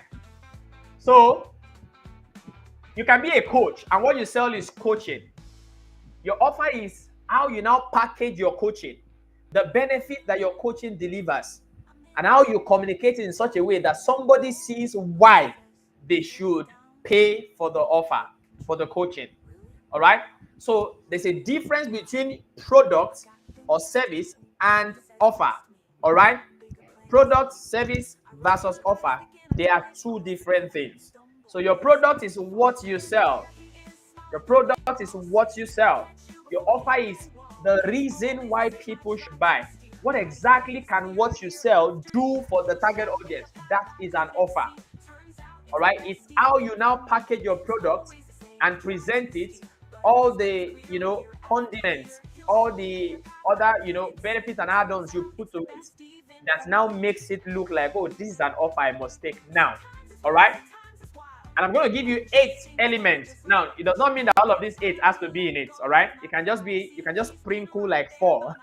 So you can be a coach and what you sell is coaching. Your offer is how you now package your coaching, the benefit that your coaching delivers, and how you communicate in such a way that somebody sees why they should pay for the offer, for the coaching. All right. So there's a difference between product or service and offer. All right. Product, service versus offer, they are two different things. So your product is what you sell. Your product is what you sell. Your offer is the reason why people should buy. What exactly can what you sell do for the target audience? That is an offer. All right. It's how you now package your product and present it, all the condiments, all the other benefits and add-ons you put to it, that now makes it look like, oh, this is an offer I must take now. All right. And I'm going to give you 8 elements. Now, it does not mean that all of these 8 has to be in it. All right. You can just sprinkle like 4.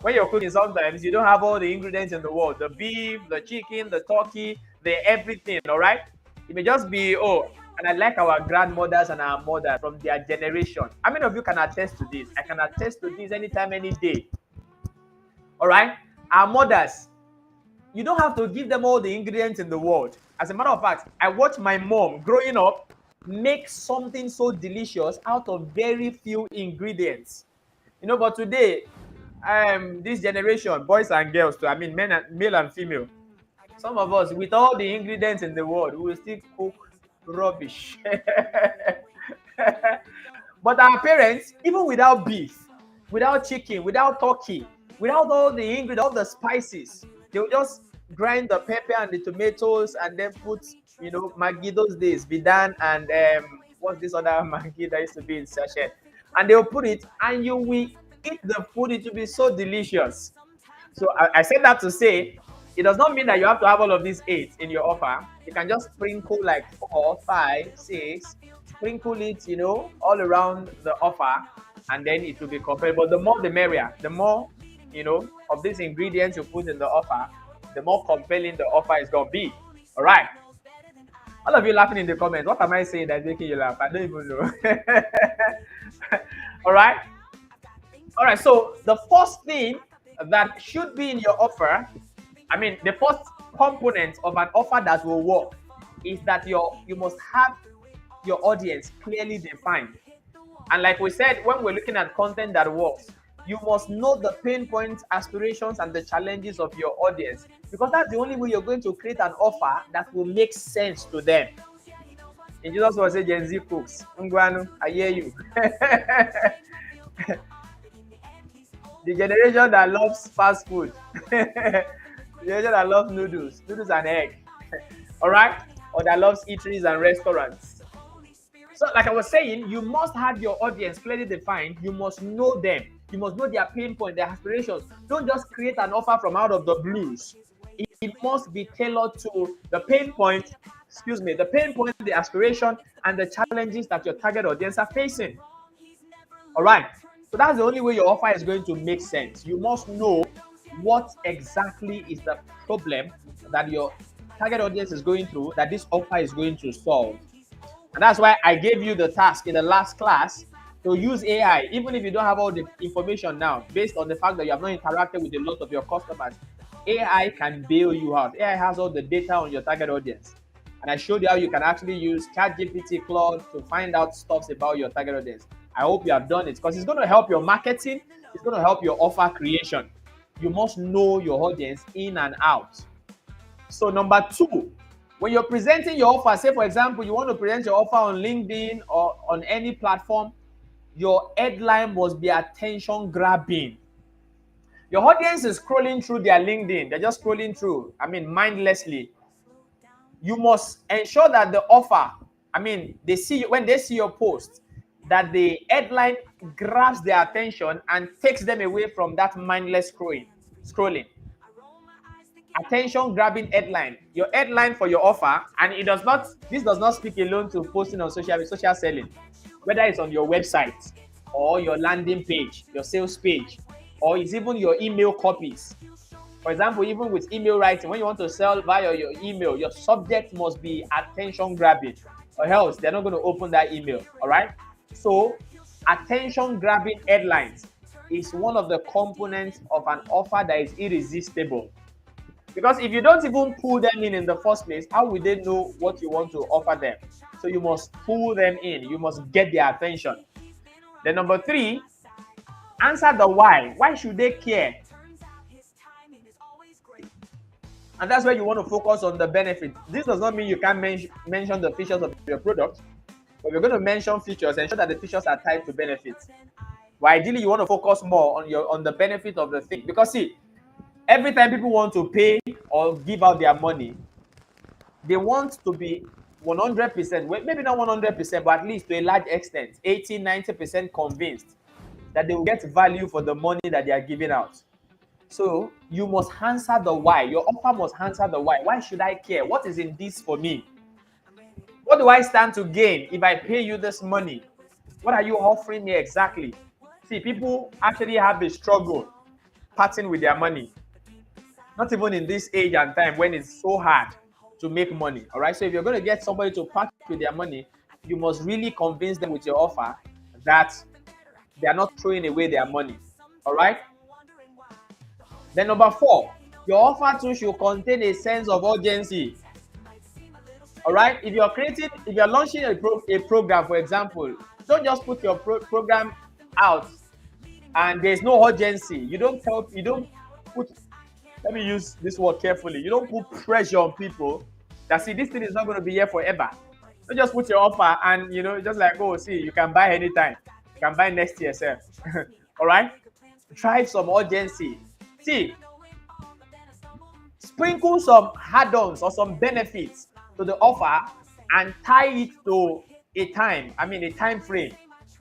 When you're cooking, sometimes you don't have all the ingredients in the world, the beef, the chicken, the turkey, the everything. All right. It may just be, and I like our grandmothers and our mothers from their generation. How many of you can attest to this? I can attest to this anytime, any day. All right. Our mothers, you don't have to give them all the ingredients in the world. As a matter of fact, I watched my mom growing up make something so delicious out of very few ingredients. But today, this generation, boys and girls too, male and female, some of us, with all the ingredients in the world, we will still cook rubbish. But our parents, even without beef, without chicken, without turkey, without all the ingredients, all the spices, they will just grind the pepper and the tomatoes and then put, Maggi those days, Bidan and what's this other Maggi that used to be in sachet, and they'll put it, and you will eat the food. It will be so delicious. So I said that to say, it does not mean that you have to have all of these 8 in your offer. You can just sprinkle like 4, 5, 6, sprinkle it, all around the offer, and then it will be comparable. The more the merrier. The more, of these ingredients you put in the offer, the more compelling the offer is going to be. All right. All of you laughing in the comments. What am I saying that's making you laugh? I don't even know. All right. All right. So the first thing that should be in your offer, the first component of an offer that will work is that you must have your audience clearly defined. And like we said, when we're looking at content that works, you must know the pain points, aspirations, and the challenges of your audience, because that's the only way you're going to create an offer that will make sense to them. In Jesus will say, Gen Z cooks. Ngwanu, I hear you. The generation that loves fast food. The generation that loves noodles and egg. All right? Or that loves eateries and restaurants. So like I was saying, you must have your audience clearly defined. You must know them. You must know their pain point, their aspirations. Don't just create an offer from out of the blues. It must be tailored to the pain point, the aspiration, and the challenges that your target audience are facing. All right. So that's the only way your offer is going to make sense. You must know what exactly is the problem that your target audience is going through, that this offer is going to solve. And that's why I gave you the task in the last class to use AI, even if you don't have all the information now, based on the fact that you have not interacted with a lot of your customers. AI can bail you out. AI has all the data on your target audience. And I showed you how you can actually use ChatGPT, Claude to find out stuff about your target audience. I hope you have done it, because it's going to help your marketing. It's going to help your offer creation. You must know your audience in and out. So number 2, when you're presenting your offer, say for example, you want to present your offer on LinkedIn or on any platform, your headline must be attention grabbing. Your audience is scrolling through their LinkedIn. They're just scrolling through, mindlessly. You must ensure that the offer, I mean, they see when they see your post, that the headline grabs their attention and takes them away from that mindless scrolling. Attention grabbing headline, your headline for your offer, and this does not speak alone to posting on social selling, whether it's on your website or your landing page, your sales page, or it's even your email copies. For example, even with email writing, when you want to sell via your email, your subject must be attention grabbing, or else they're not going to open that email. All right. So, attention grabbing headlines is one of the components of an offer that is irresistible. Because if you don't even pull them in the first place, how will they know what you want to offer them? So, you must pull them in, you must get their attention. Then, number 3, answer the why. Why should they care? And that's where you want to focus on the benefit. This does not mean you can't mention the features of your product, but you're going to mention features, ensure that the features are tied to benefits. But ideally, you want to focus more on the benefit of the thing. Because see, every time people want to pay or give out their money, they want to be 100%, maybe not 100%, but at least to a large extent, 80-90% convinced that they will get value for the money that they are giving out. So you must answer the why. Your offer must answer the why. Why should I care? What is in this for me? What do I stand to gain if I pay you this money? What are you offering me exactly? See, people actually have a struggle parting with their money. Not even in this age and time when it's so hard to make money. All right. So if you're going to get somebody to part with their money, you must really convince them with your offer that they are not throwing away their money. All right. Then number 4, your offer too should contain a sense of urgency. All right. If you're launching a program, for example, don't just put your program out and there's no urgency. You don't put, let me use this word carefully. You don't put pressure on people that see this thing is not going to be here forever. Don't just put your offer and just like, oh, see, you can buy anytime. You can buy next year, sir. All right. Drive some urgency. See, sprinkle some add-ons or some benefits to the offer and tie it to a time frame.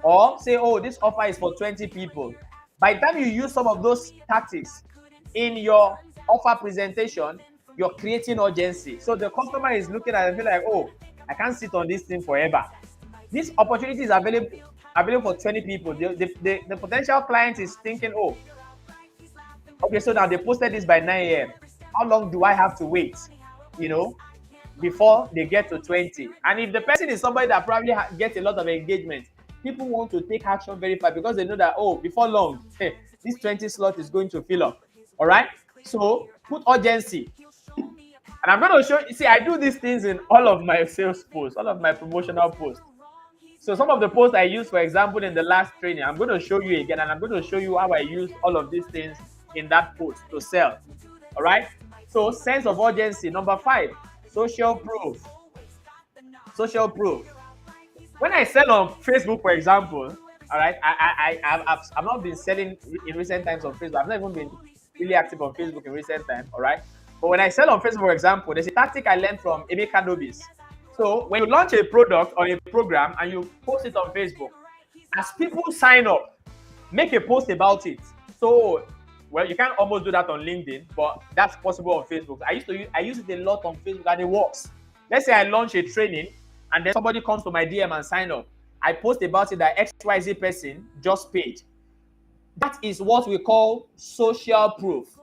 Or say, oh, this offer is for 20 people. By the time you use some of those tactics in your offer presentation, you're creating urgency. So the customer is looking at it and feel like, oh, I can't sit on this thing forever. This opportunity is available for 20 people. The potential client is thinking, oh, okay, so now they posted this by 9 a.m. How long do I have to wait, before they get to 20? And if the person is somebody that probably gets a lot of engagement, people want to take action very fast because they know that, oh, before long, this 20 slot is going to fill up. All right? So put urgency. And I'm going to show you, see, I do these things in all of my sales posts, all of my promotional posts. So some of the posts I use, for example, in the last training, I'm going to show you again, and I'm going to show you how I use all of these things in that post to sell. All right. So sense of urgency. Number 5, social proof. Social proof. When I sell on Facebook, for example, all right, I've not been selling in recent times on Facebook. I've not even been really active on Facebook in recent time. All right. But when I sell on Facebook, for example, there's a tactic I learned from Emeka Nobis. So when you launch a product or a program and you post it on Facebook, as people sign up, make a post about it. So, well, you can't almost do that on LinkedIn, but that's possible on Facebook. I use it a lot on Facebook and it works. Let's say I launch a training and then somebody comes to my DM and sign up. I post about it that XYZ person just paid. That is what we call social proof,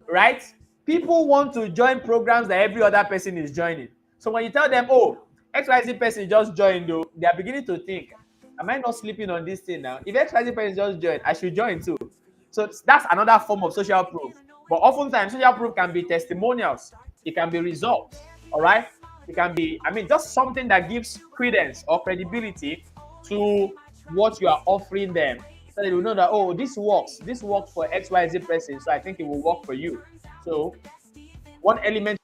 right? People want to join programs that every other person is joining. So when you tell them, oh, XYZ person just joined, though, they are beginning to think, am I not sleeping on this thing now? If XYZ person just joined, I should join too. So that's another form of social proof. But oftentimes, social proof can be testimonials. It can be results, all right? It can be, just something that gives credence or credibility to what you are offering them. So they will know that, oh, this works. This works for XYZ person, so I think it will work for you. So one element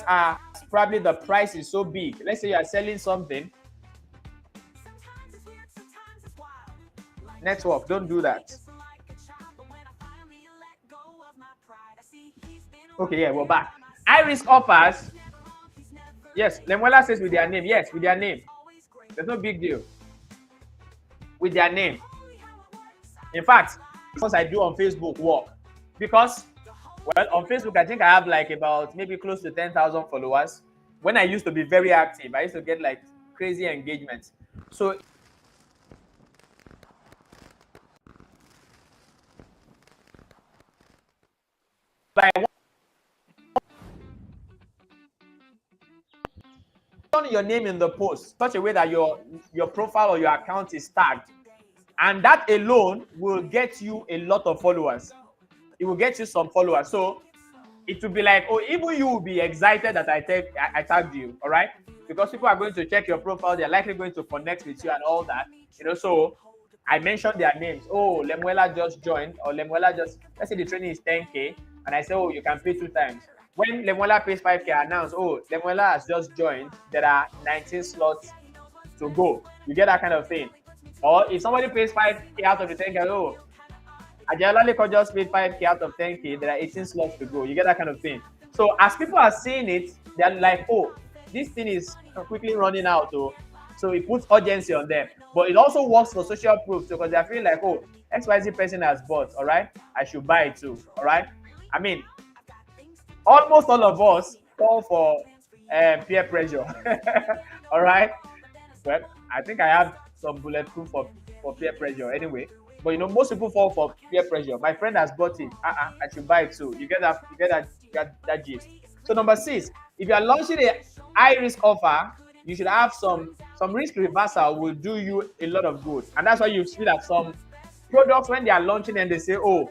are probably the price is so big. Let's say you are selling something. Network, don't do that. Okay, yeah, we're back. High risk offers. Yes, Lemuela says with their name. Yes, with their name. There's no big deal. With their name. In fact, what I do on Facebook work because, well, on Facebook I think I have like about maybe close to 10,000 followers. When I used to be very active, I used to get like crazy engagement. So by putting your name in the post such a way that your profile or your account is tagged, and that alone will get you a lot of followers. It will get you some followers. So it will be like, oh, even you will be excited that I tagged you, all right? Because people are going to check your profile, they're likely going to connect with you and all that, you know. So I mentioned their names. Oh, Lemuela just joined, or Lemuela just, let's say the training is 10K, and I say, oh, you can pay 2 times. When Lemuela pays 5K, I announce, oh, Lemuela has just joined. There are 19 slots to go. You get that kind of thing. Or if somebody pays 5K out of the 10K, oh, Ajalaleko just paid 5K out of 10K. There are 18 slots to go. You get that kind of thing. So as people are seeing it, they're like, oh, this thing is quickly running out. So it puts urgency on them. But it also works for social proof too, because they're feeling like, oh, XYZ person has bought, all right? I should buy it too, all right? I mean, almost all of us fall for peer pressure, all right? Well, I think I have some bulletproof for peer pressure anyway. But you know, most people fall for peer pressure. My friend has bought it. I should buy it too. You get that gist. So number 6, if you are launching a high risk offer, you should have some risk reversal will do you a lot of good. And that's why you see that some products, when they are launching and they say, oh,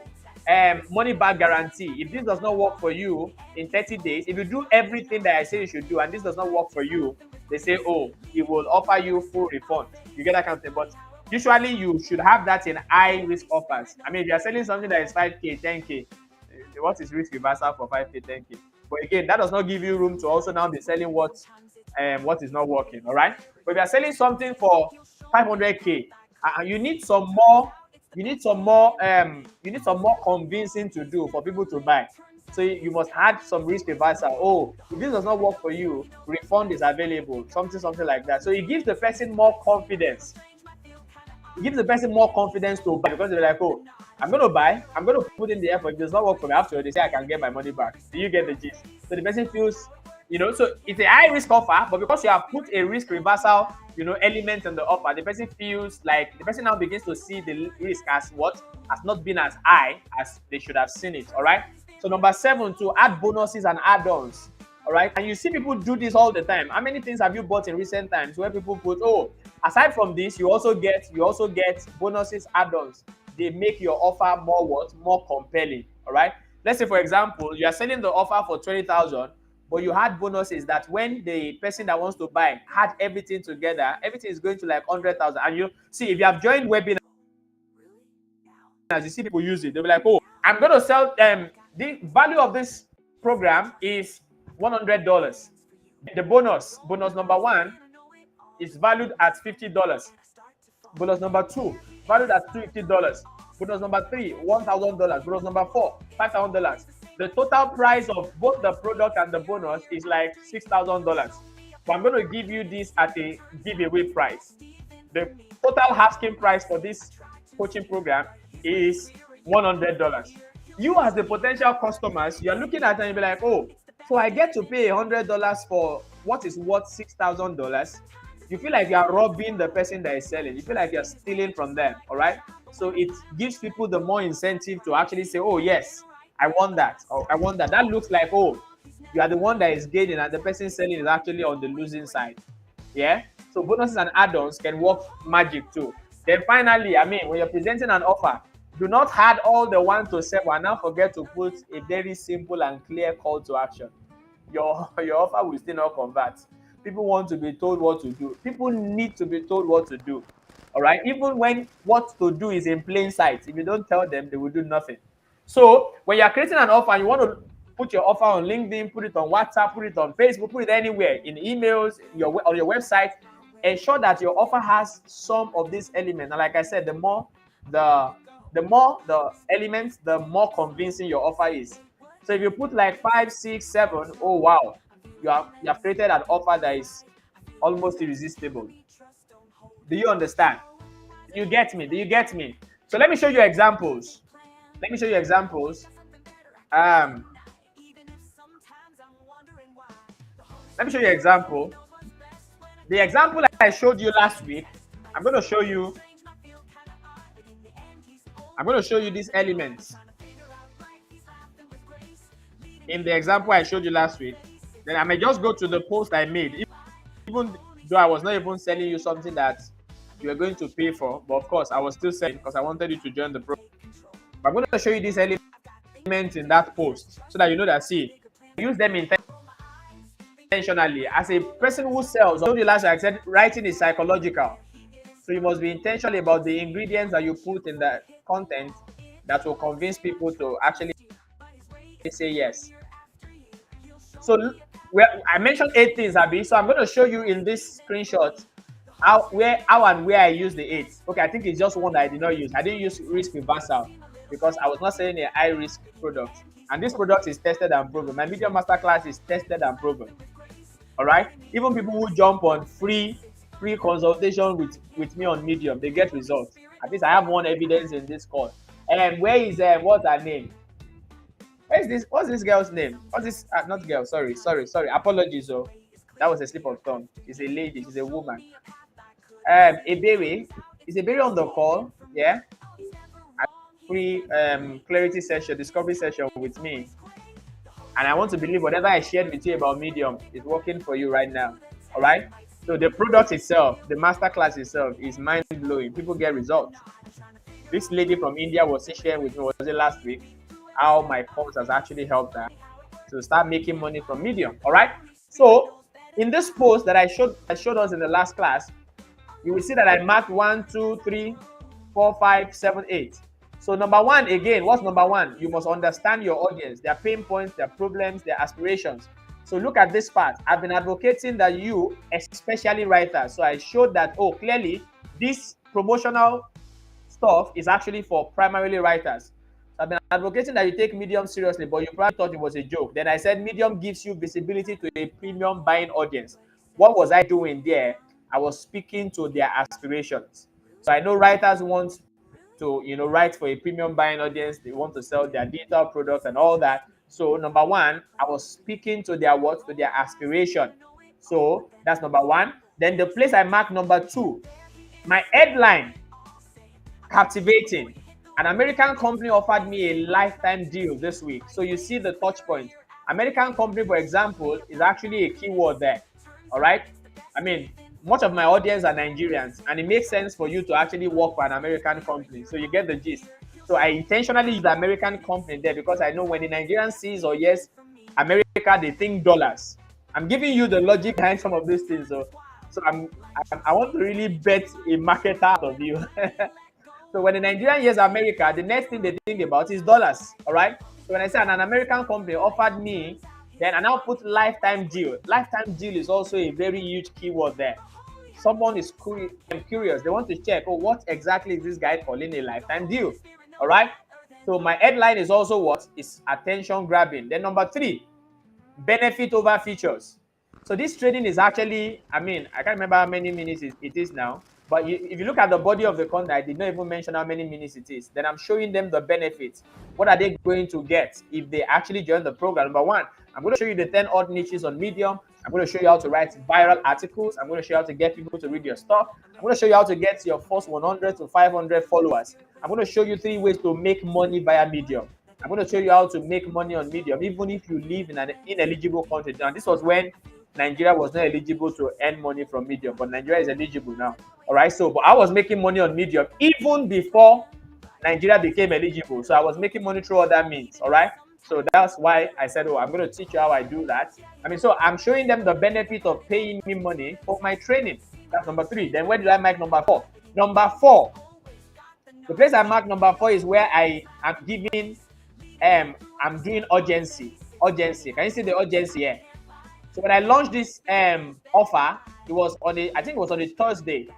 money back guarantee. If this does not work for you in 30 days, if you do everything that I say you should do and this does not work for you, they say, oh, it will offer you full refund. You get that kind of thing. But usually you should have that in high risk offers. I mean, if you're selling something that is 5K, 10K, what is risk reversal for 5K, 10K? But again, that does not give you room to also now be selling what is not working. All right. But if you're selling something for 500K, you need some more convincing to do for people to buy. So you must add some risk reversal. Oh, if this does not work for you, refund is available. Something like that. So it gives the person more confidence. It gives the person more confidence to buy, because they're like, oh, I'm going to buy, I'm going to put in the effort. If it does not work for me after, they say I can get my money back. Do you get the gist? So the person feels, so it's a high risk offer, but because you have put a risk reversal, element in the offer, the person feels like the person now begins to see the risk as what has not been as high as they should have seen it. All right. So number 7, to add bonuses and add-ons. All right. And you see people do this all the time. How many things have you bought in recent times where people put, oh, aside from this, you also get bonuses, add-ons. They make your offer more compelling. All right. Let's say, for example, you are selling the offer for 20,000, but you had bonuses that when the person that wants to buy had everything together, everything is going to like 100,000. And you see, if you have joined webinars, you see people use it. They'll be like, oh, I'm going to sell the value of this program is $100. The bonus number 1 is valued at $50. Bonus number 2 valued at $250. Bonus number 3, $1,000. Bonus number 4, $5,000. The total price of both the product and the bonus is like $6,000. But I'm going to give you this at a giveaway price. The total asking price for this coaching program is $100. You as the potential customers, you're looking at it and you'll be like, oh, so I get to pay $100 for what is worth $6,000. You feel like you're robbing the person that is selling. You feel like you're stealing from them, all right? So it gives people the more incentive to actually say, oh, yes, I want that. Or I want that. That looks like, oh, you are the one that is gaining and the person selling is actually on the losing side. Yeah? So bonuses and add-ons can work magic too. Then finally, when you're presenting an offer, do not add all the 1 to 7 and now forget to put a very simple and clear call to action. Your offer will still not convert. People want to be told what to do. People need to be told what to do. All right? Even when what to do is in plain sight, if you don't tell them, they will do nothing. So when you're creating an offer and you want to put your offer on LinkedIn, put it on WhatsApp, put it on Facebook, put it anywhere, in emails, on your website, ensure that your offer has some of these elements. And like I said, the more the elements, the more convincing your offer is. So if you put like 5, 6, 7, oh wow, you have created an offer that is almost irresistible. Do you understand? Do you get me? Do you get me? So let me show you examples. Let me show you examples. Um, let me show you an example. The example I showed you last week, I'm going to show you. I'm going to show you these elements in the example I showed you last week. Then I may just go to the post I made, even though I was not even selling you something that you were going to pay for. But of course, I was still selling because I wanted you to join the program. But I'm going to show you these elements in that post so that you know that, see, use them intentionally. As a person who sells, I told you last week, I said writing is psychological. So you must be intentional about the ingredients that you put in the content that will convince people to actually say yes. So I mentioned 8 things, Abby. So I'm going to show you in this screenshot how and where I use the 8. Okay, I think it's just one that I did not use. I didn't use risk reversal because I was not selling a high risk product. And this product is tested and proven. My Medium Masterclass is tested and proven. All right. Even people who jump on free consultation with me on Medium, they get results. At least I have one evidence in this call. And where is what's her name? Where's this? What's this girl's name? What's this? Not girl. Sorry. Apologies. Oh, that was a slip of tongue. She's a lady. She's a woman. Ebere. Is Ebere on the call? Yeah. Free clarity session, discovery session with me. And I want to believe whatever I shared with you about Medium is working for you right now. All right. So the product itself, the masterclass itself, is mind blowing. People get results. This lady from India was sharing with me, was it last week, how my course has actually helped her to start making money from Medium. All right. So in this post that I showed us in the last class, you will see that I marked 1, 2, 3, 4, 5, 7, 8. So number 1, again, what's number 1? You must understand your audience, their pain points, their problems, their aspirations. So look at this part. I've been advocating that you, especially writers, so I showed that, oh, clearly this promotional stuff is actually for primarily writers. So I've been advocating that you take Medium seriously, but you probably thought it was a joke. Then I said Medium gives you visibility to a premium buying audience. What was I doing there? I was speaking to their aspirations. So I know writers want to, write for a premium buying audience. They want to sell their digital products and all that. So number 1, I was speaking to their what? To their aspiration. So that's number 1. Then the place I marked number 2, my headline, captivating. An American company offered me a lifetime deal this week. So you see the touch point. American company, for example, is actually a keyword there. All right. I mean, much of my audience are Nigerians, and it makes sense for you to actually work for an American company. So you get the gist. So I intentionally use the American company there because I know when the Nigerian sees or yes, America, they think dollars. I'm giving you the logic behind some of these things. So I want to really bet a market out of you. So when the Nigerian hears America, the next thing they think about is dollars. All right. So when I say an American company offered me, then I now put lifetime deal. Lifetime deal is also a very huge keyword there. Someone is curious. They want to check, oh, what exactly is this guy calling a lifetime deal? All right. So my headline is also what? Is attention grabbing. Then number 3, benefit over features. So this trading is actually, I can't remember how many minutes it is now. But if you look at the body of the content, I did not even mention how many minutes it is. Then I'm showing them the benefits. What are they going to get if they actually join the program? Number 1, I'm going to show you the 10 odd niches on Medium. I'm going to show you how to write viral articles. I'm going to show you how to get people to read your stuff. I'm going to show you how to get your first 100 to 500 followers. I'm going to show you 3 ways to make money via Medium. I'm going to show you how to make money on Medium, even if you live in an ineligible country. Now, this was when Nigeria was not eligible to earn money from Medium, but Nigeria is eligible now. All right. So, but I was making money on Medium even before Nigeria became eligible. So I was making money through other means. All right. So that's why I said, oh, I'm going to teach you how I do that. So I'm showing them the benefit of paying me money for my training. That's number 3. Then where did I mark number 4? Number 4. The place I mark number 4 is where I am giving, I'm doing urgency. Urgency. Can you see the urgency here? So when I launched this offer, it was on a Thursday.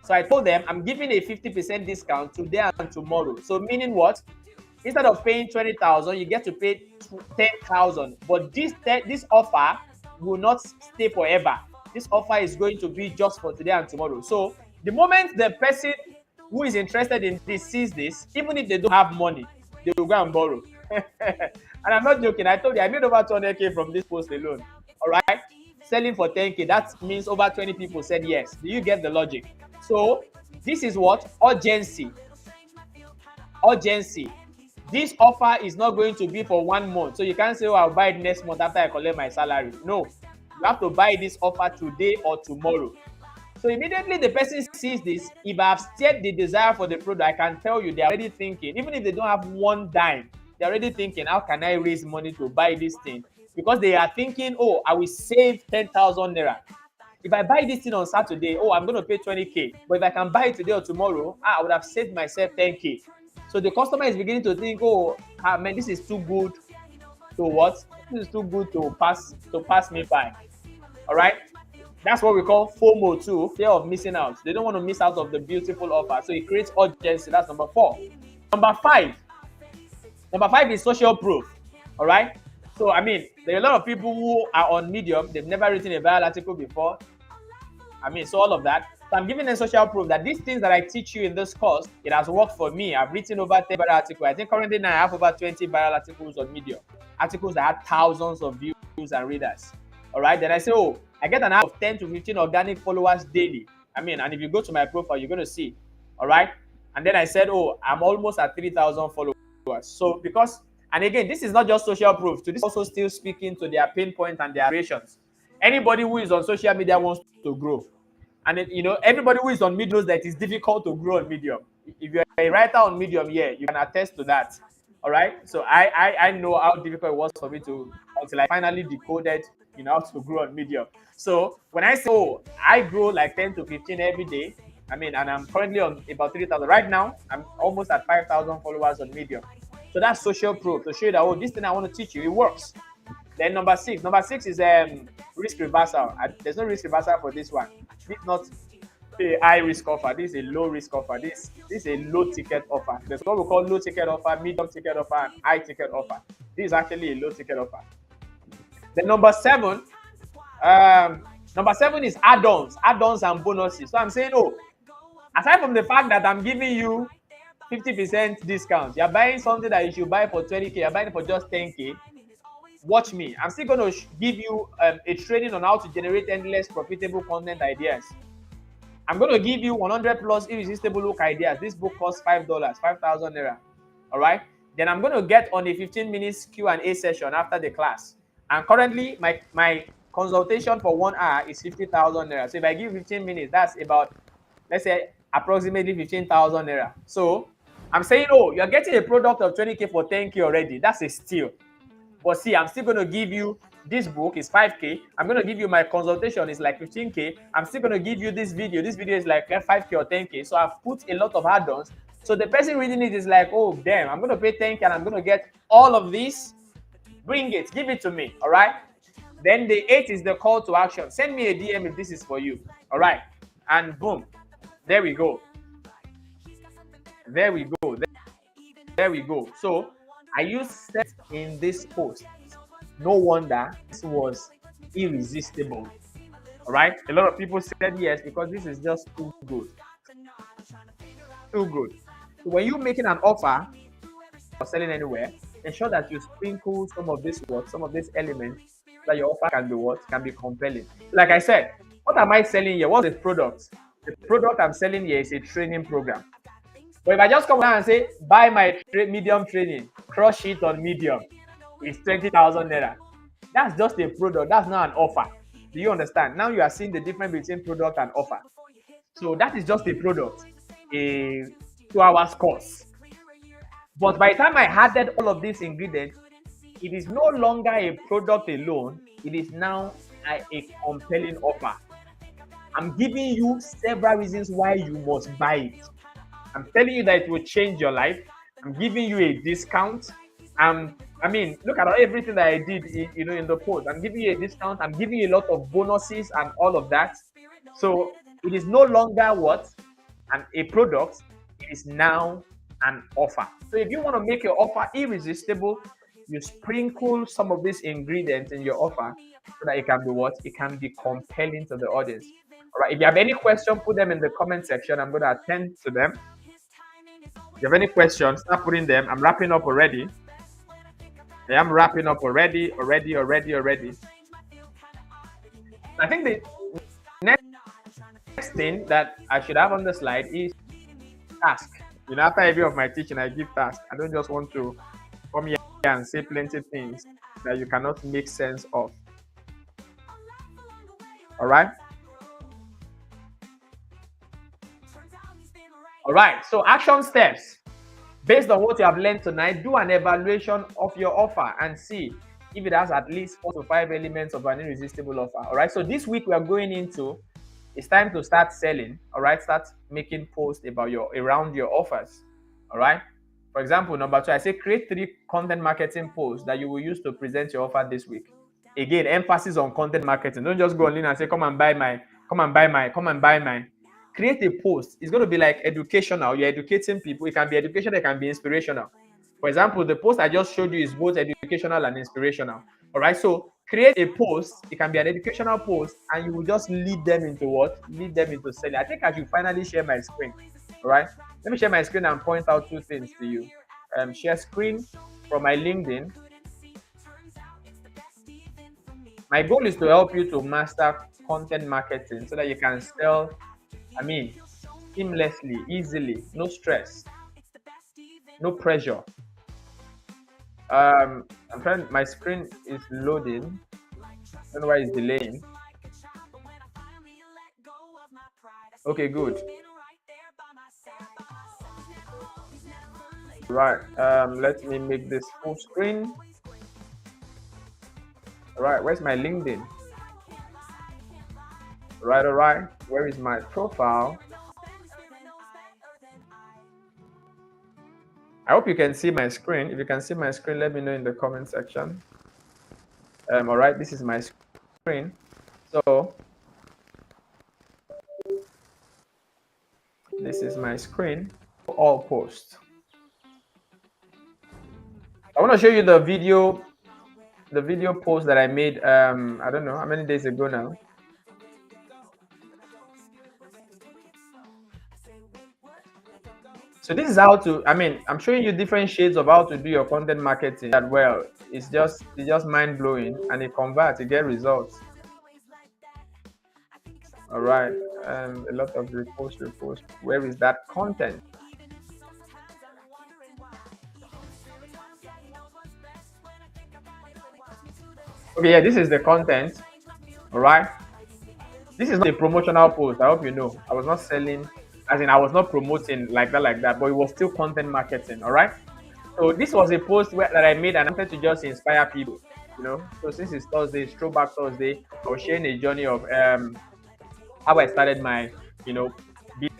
So I told them I'm giving a 50% discount today and tomorrow. So meaning what? Instead of paying 20,000, you get to pay 10,000. But this offer will not stay forever. This offer is going to be just for today and tomorrow. So the moment the person who is interested in this sees this, even if they don't have money, they will go and borrow. And I'm not joking. I told you I made over 200K from this post alone. All right, selling for 10K. That means over 20 people said yes. Do you get the logic? So this is what urgency. Urgency. This offer is not going to be for 1 month. So you can't say, oh, I'll buy it next month after I collect my salary. No, you have to buy this offer today or tomorrow. So immediately the person sees this, if I have stirred the desire for the product, I can tell you they're already thinking, even if they don't have one dime, they're already thinking, how can I raise money to buy this thing? Because they are thinking, oh, I will save 10,000 naira. If I buy this thing on Saturday, oh, I'm going to pay 20K. But if I can buy it today or tomorrow, I would have saved myself 10K. So the customer is beginning to think, oh, man, this is too good to what? This is too good to pass me by. All right? That's what we call FOMO too, fear of missing out. They don't want to miss out of the beautiful offer. So it creates urgency. That's number 4. Number five is social proof. All right? So, I mean, there are a lot of people who are on Medium. They've never written a viral article before. I mean, so all of that. So I'm giving them social proof that these things that I teach you in this course, it has worked for me. I've written over 10 viral articles. I think currently now I have over 20 viral articles on Medium. Articles that had thousands of views and readers. All right? Then I say, oh, I get an average of 10 to 15 organic followers daily. I mean, and if you go to my profile, you're going to see. All right? And then I said, oh, I'm almost at 3,000 followers. So because, and again, this is not just social proof. So this is also still speaking to their pain point and their aspirations. Anybody who is on social media wants to grow. And it, everybody who is on Medium knows that it's difficult to grow on Medium. If you're a writer on Medium, yeah, you can attest to that. All right. So I know how difficult it was for me to, until I finally decoded, how to grow on Medium. So when I say, oh, I grow like 10 to 15 every day, I mean, and I'm currently on about 3,000. Right now, I'm almost at 5,000 followers on Medium. So that's social proof to show you that, oh, this thing I want to teach you, it works. Then number six is risk reversal. There's no risk reversal for this one. This is not a high risk offer. This is a low risk offer. This is a low ticket offer. There's what we call low ticket offer, medium ticket offer, and high ticket offer. This is actually a low ticket offer. Then number seven is add-ons and bonuses. So I'm saying, oh, aside from the fact that I'm giving you 50% discount, you're buying something that you should buy for 20K, you're buying it for just 10K. Watch me. I'm still going to give you a training on how to generate endless profitable content ideas. I'm going to give you 100 plus irresistible look ideas. This book costs $5, 5,000 naira. All right. Then I'm going to get on a 15 minutes Q&A session after the class. And currently, my consultation for 1 hour is 50,000 naira. So if I give 15 minutes, that's about, let's say, approximately 15,000 naira. So I'm saying, oh, you're getting a product of 20K for 10K already. That's a steal. But see, I'm still going to give you this book is 5K. I'm going to give you my consultation is like 15K. I'm still going to give you this video. This video is like 5K or 10K. So I've put a lot of add-ons. So the person reading it is like, oh, damn, I'm going to pay 10K and I'm going to get all of this. Bring it. Give it to me. All right. Then the 8 is the call to action. Send me a DM if this is for you. All right. And boom. There we go. There we go. There we go. So I used steps in this post. No wonder this was irresistible. All right. A lot of people said yes because this is just too good. Too good. So when you're making an offer or selling anywhere, ensure that you sprinkle some of this elements so that your offer can be can be compelling. Like I said, what am I selling here? What's the product? The product I'm selling here is a training program. But if I just come down and say, buy my Medium training, crush it on Medium, it's 20,000 naira. That's just a product. That's not an offer. Do you understand? Now you are seeing the difference between product and offer. So that is just a product, a 2 hours course. But by the time I added all of these ingredients, it is no longer a product alone. It is now a compelling offer. I'm giving you several reasons why you must buy it. I'm telling you that it will change your life. I'm giving you a discount. I mean, look at everything that I did, in the post. I'm giving you a discount. I'm giving you a lot of bonuses and all of that. So it is no longer a product. It is now an offer. So if you want to make your offer irresistible, you sprinkle some of these ingredients in your offer so that it can be what? It can be compelling to the audience. All right. If you have any question, put them in the comment section. I'm going to attend to them. If you have any questions, start putting them. I'm wrapping up already. I am wrapping up already. I think the next thing that I should have on the slide is task. You know, after every of my teaching, I give task. I don't just want to come here and say plenty of things that you cannot make sense of. All right. All right. So action steps. Based on what you have learned tonight, do an evaluation of your offer and see if it has at least 4 to 5 elements of an irresistible offer. All right. So this week we are going into, it's time to start selling. All right. Start making posts about around your offers. All right. For example, number 2, I say create 3 content marketing posts that you will use to present your offer this week. Again, emphasis on content marketing. Don't just go online and say, come and buy my. Create a post. It's going to be like educational. You're educating people. It can be educational, it can be inspirational. For example, the post I just showed you is both educational and inspirational. All right. So create a post. It can be an educational post, and you will just lead them into what? Lead them into selling. I think I should finally share my screen. All right. Let me share my screen and point out 2 things to you. Share screen from my LinkedIn. My goal is to help you to master content marketing so that you can sell, seamlessly, easily, no stress, no pressure. My screen is loading. I don't know why it's delaying. Okay, good. Right. Let me make this full screen. All right. Where's my LinkedIn? All right. Where is my profile? I hope you can see my screen. If you can see my screen, let me know in the comment section. All right, this is my screen. So this is my screen. All posts. I want to show you the video post that I made. I don't know how many days ago now. So this is how to, I'm showing you different shades of how to do your content marketing that well. It's just mind blowing, and it converts, you get results. All right. A lot of repost. Where is that content? Okay, yeah, this is the content. All right. This is not a promotional post. I hope you know. I was not selling, as in I was not promoting like that, but it was still content marketing. All right. So this was a post that I made, and I wanted to just inspire people. You know. So since it's Thursday, it's Throwback Thursday, I was sharing a journey of how I started my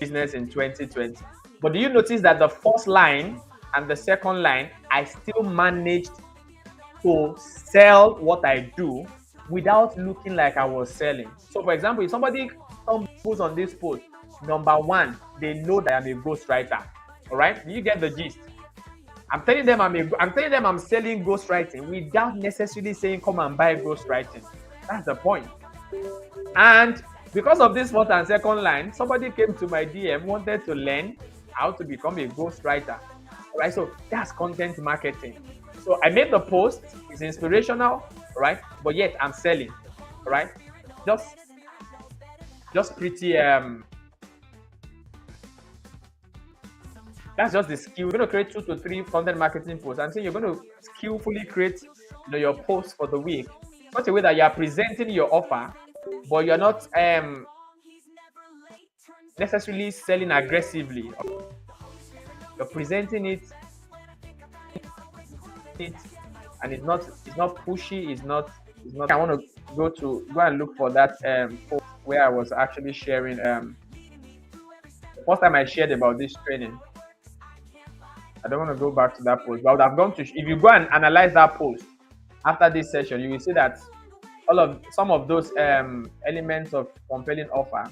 business in 2020. But do you notice that the first line and the second line, I still managed to sell what I do without looking like I was selling. So for example, if somebody stumbles on this post, number 1, they know that I'm a ghostwriter. All right, do you get the gist? I'm telling them I'm selling ghostwriting without necessarily saying come and buy ghostwriting. That's the point. And because of this first and second line, somebody came to my DM, wanted to learn how to become a ghostwriter. All right, so that's content marketing. So I made the post, it's inspirational, right? But yet I'm selling, right? Just pretty that's just the skill. You're going to create 2 to 3 content marketing posts, and so you're going to skillfully create your posts for the week, such a way that you are presenting your offer, but you're not necessarily selling aggressively. You're presenting it, and it's not pushy. It's not. I want to go and look for that post where I was actually sharing. The first time I shared about this training, I don't want to go back to that post, but I've gone to. If you go and analyze that post after this session, you will see that some of those elements of compelling offer,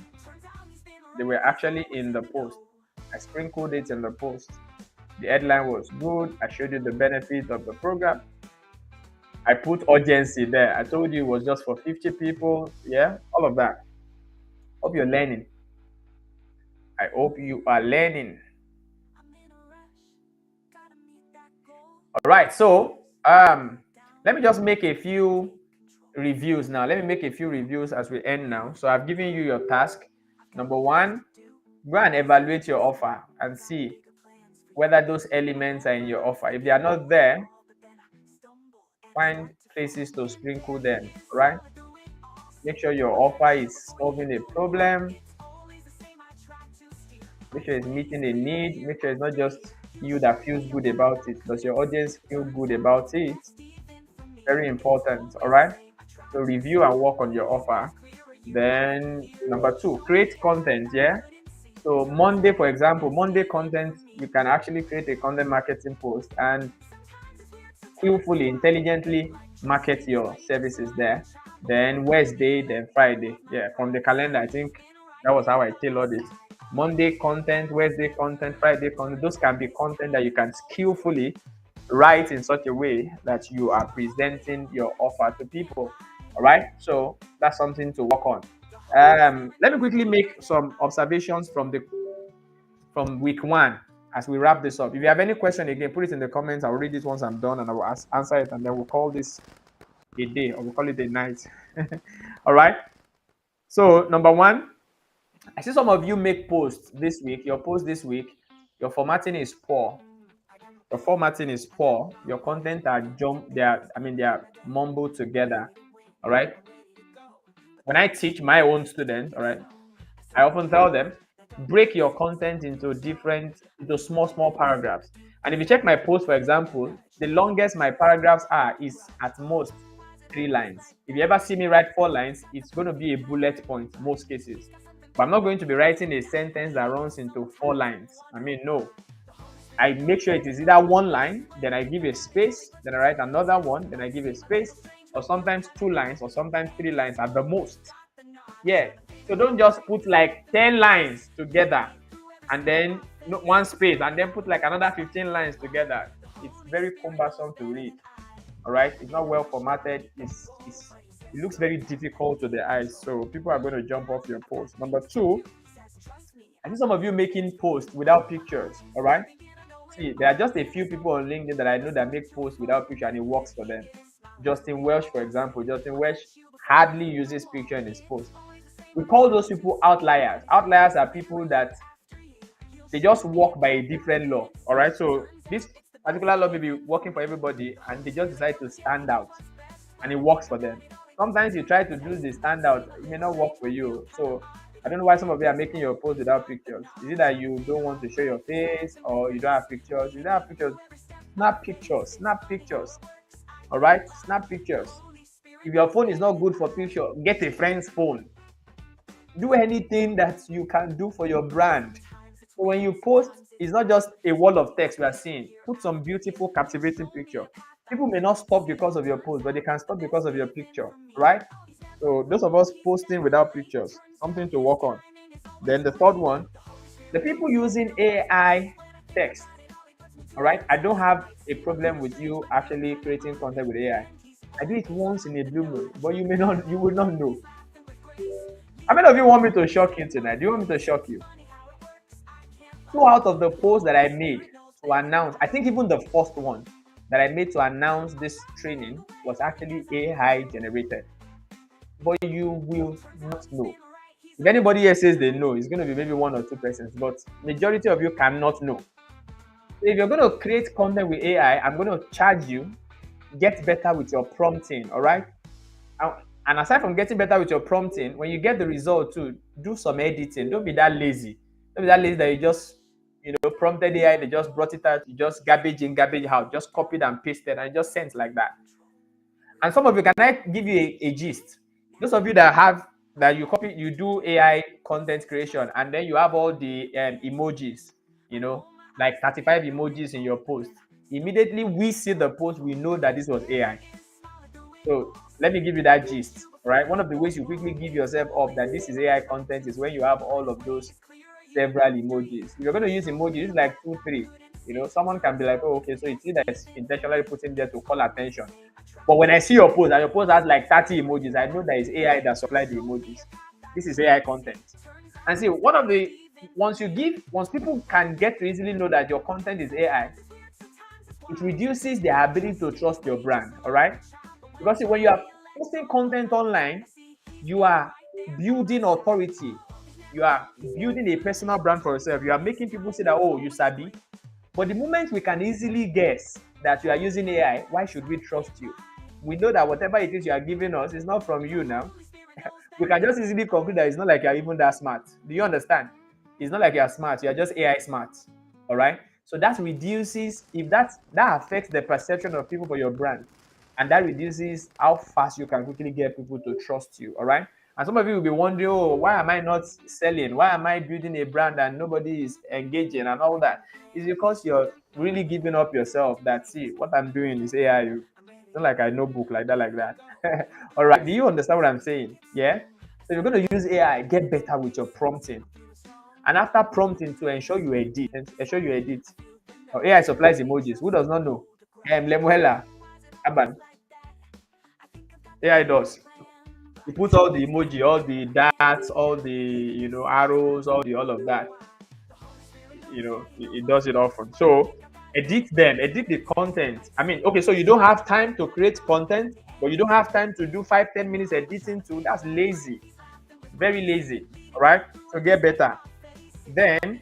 they were actually in the post. I sprinkled it in the post. The headline was good. I showed you the benefit of the program. I put urgency there. I told you it was just for 50 people. Yeah, all of that. Hope you're learning. I hope you are learning. All right, so let me just make a few reviews now. Let me make a few reviews as we end now. So I've given you your task. Number one, go and evaluate your offer and see whether those elements are in your offer. If they are not there, find places to sprinkle them, right? Make sure your offer is solving a problem. Make sure it's meeting a need. Make sure it's not just you that feels good about it. Does your audience feel good about it? Very important, all right? So review and work on your offer. Then number two, create content, yeah? So Monday, for example, Monday content, you can actually create a content marketing post and skillfully, intelligently market your services there. Then Wednesday, then Friday. Yeah, from the calendar, I think that was how I tailored it. Monday content, Wednesday content, Friday content. Those can be content that you can skillfully write in such a way that you are presenting your offer to people. All right. So that's something to work on. Let me quickly make some observations from week one as we wrap this up. If you have any question again, put it in the comments. I'll read it once I'm done and I will answer it, and then we'll call this a day or we'll call it a night. All right. So number one, I see some of you make posts this week. Your post this week, your formatting is poor. Your formatting is poor. Your content are they are mumbled together. All right. When I teach my own students, all right, I often tell them, break your content into small paragraphs. And if you check my post, for example, the longest my paragraphs are is at most 3 lines. If you ever see me write 4 lines, it's going to be a bullet point most cases. But I'm not going to be writing a sentence that runs into 4 lines. I mean, no. I make sure it is either 1 line, then I give a space, then I write another one, then I give a space, or sometimes 2 lines, or sometimes 3 lines at the most. Yeah. So don't just put like 10 lines together and then one space and then put like another 15 lines together. It's very cumbersome to read. All right. It's not well formatted. It looks very difficult to the eyes. So people are going to jump off your post. Number two, I see some of you making posts without pictures. All right. See, there are just a few people on LinkedIn that I know that make posts without picture and it works for them. Justin Welsh, for example. Justin Welsh hardly uses picture in his post. We call those people outliers. Outliers are people that they just work by a different law. All right. So this particular law may be working for everybody and they just decide to stand out and it works for them. Sometimes you try to do the standout, it may not work for you. So I don't know why some of you are making your post without pictures. Is it that you don't want to show your face or you don't have pictures? You don't have pictures. Snap pictures. Snap pictures. All right. Snap pictures. If your phone is not good for picture, get a friend's phone. Do anything that you can do for your brand. So when you post, it's not just a wall of text we are seeing. Put some beautiful, captivating picture. People may not stop because of your post, but they can stop because of your picture, right? So those of us posting without pictures, something to work on. Then the third one, the people using AI text. All right, I don't have a problem with you actually creating content with AI. I do it once in a blue moon, but you will not know. How many of you want me to shock you tonight? Do you want me to shock you? 2 out of the posts that I made to announce, I think even the first one that I made to announce this training was actually AI generated. But you will not know. If anybody here says they know, it's going to be maybe 1 or 2 persons, but majority of you cannot know. So if you're going to create content with AI, I'm going to charge you, get better with your prompting, all right? And aside from getting better with your prompting, when you get the result too, do some editing. Don't be that lazy. Don't be that lazy that you just, prompted AI, they just brought it out, you just garbage in, garbage out, just copied and pasted and just sent like that. And some of you, can I give you a gist? Those of you that you do AI content creation and then you have all the emojis, like 35 emojis in your post. Immediately we see the post, we know that this was AI. So let me give you that gist, right? One of the ways you quickly give yourself up that this is AI content is when you have all of those several emojis. If you're going to use emojis, use like 2, 3. Someone can be like, oh, okay, so it's either it's intentionally putting there to call attention. But when I see your post and your post has like 30 emojis, I know that it's AI that supplied the emojis. This is AI content. And see, once people can get to easily know that your content is AI, it reduces their ability to trust your brand. All right. Because see, when you are posting content online, you are building authority. You are building a personal brand for yourself. You are making people say that, oh, you sabi. But the moment we can easily guess that you are using AI, why should we trust you? We know that whatever it is you are giving us is not from you now. We can just easily conclude that it's not like you're even that smart. Do you understand? It's not like you're smart, you're just AI smart. All right. So that reduces, if that affects the perception of people for your brand, and that reduces how fast you can quickly get people to trust you. All right. And some of you will be wondering, oh, why am I not selling? Why am I building a brand and nobody is engaging and all that? It's because you're really giving up yourself that, see, what I'm doing is AI. It's not like I know book like that. All right. Do you understand what I'm saying? Yeah. So you're going to use AI, get better with your prompting. And after prompting to ensure you edit. AI supplies emojis. Who does not know? Lemuela, Aban. AI does. You put all the emoji, all the darts, all the arrows, all of that. It does it often. So edit them, edit the content. I mean, okay, so you don't have time to create content, but you don't have time to do 5-10 minutes editing too. That's lazy, very lazy. All right. So get better. Then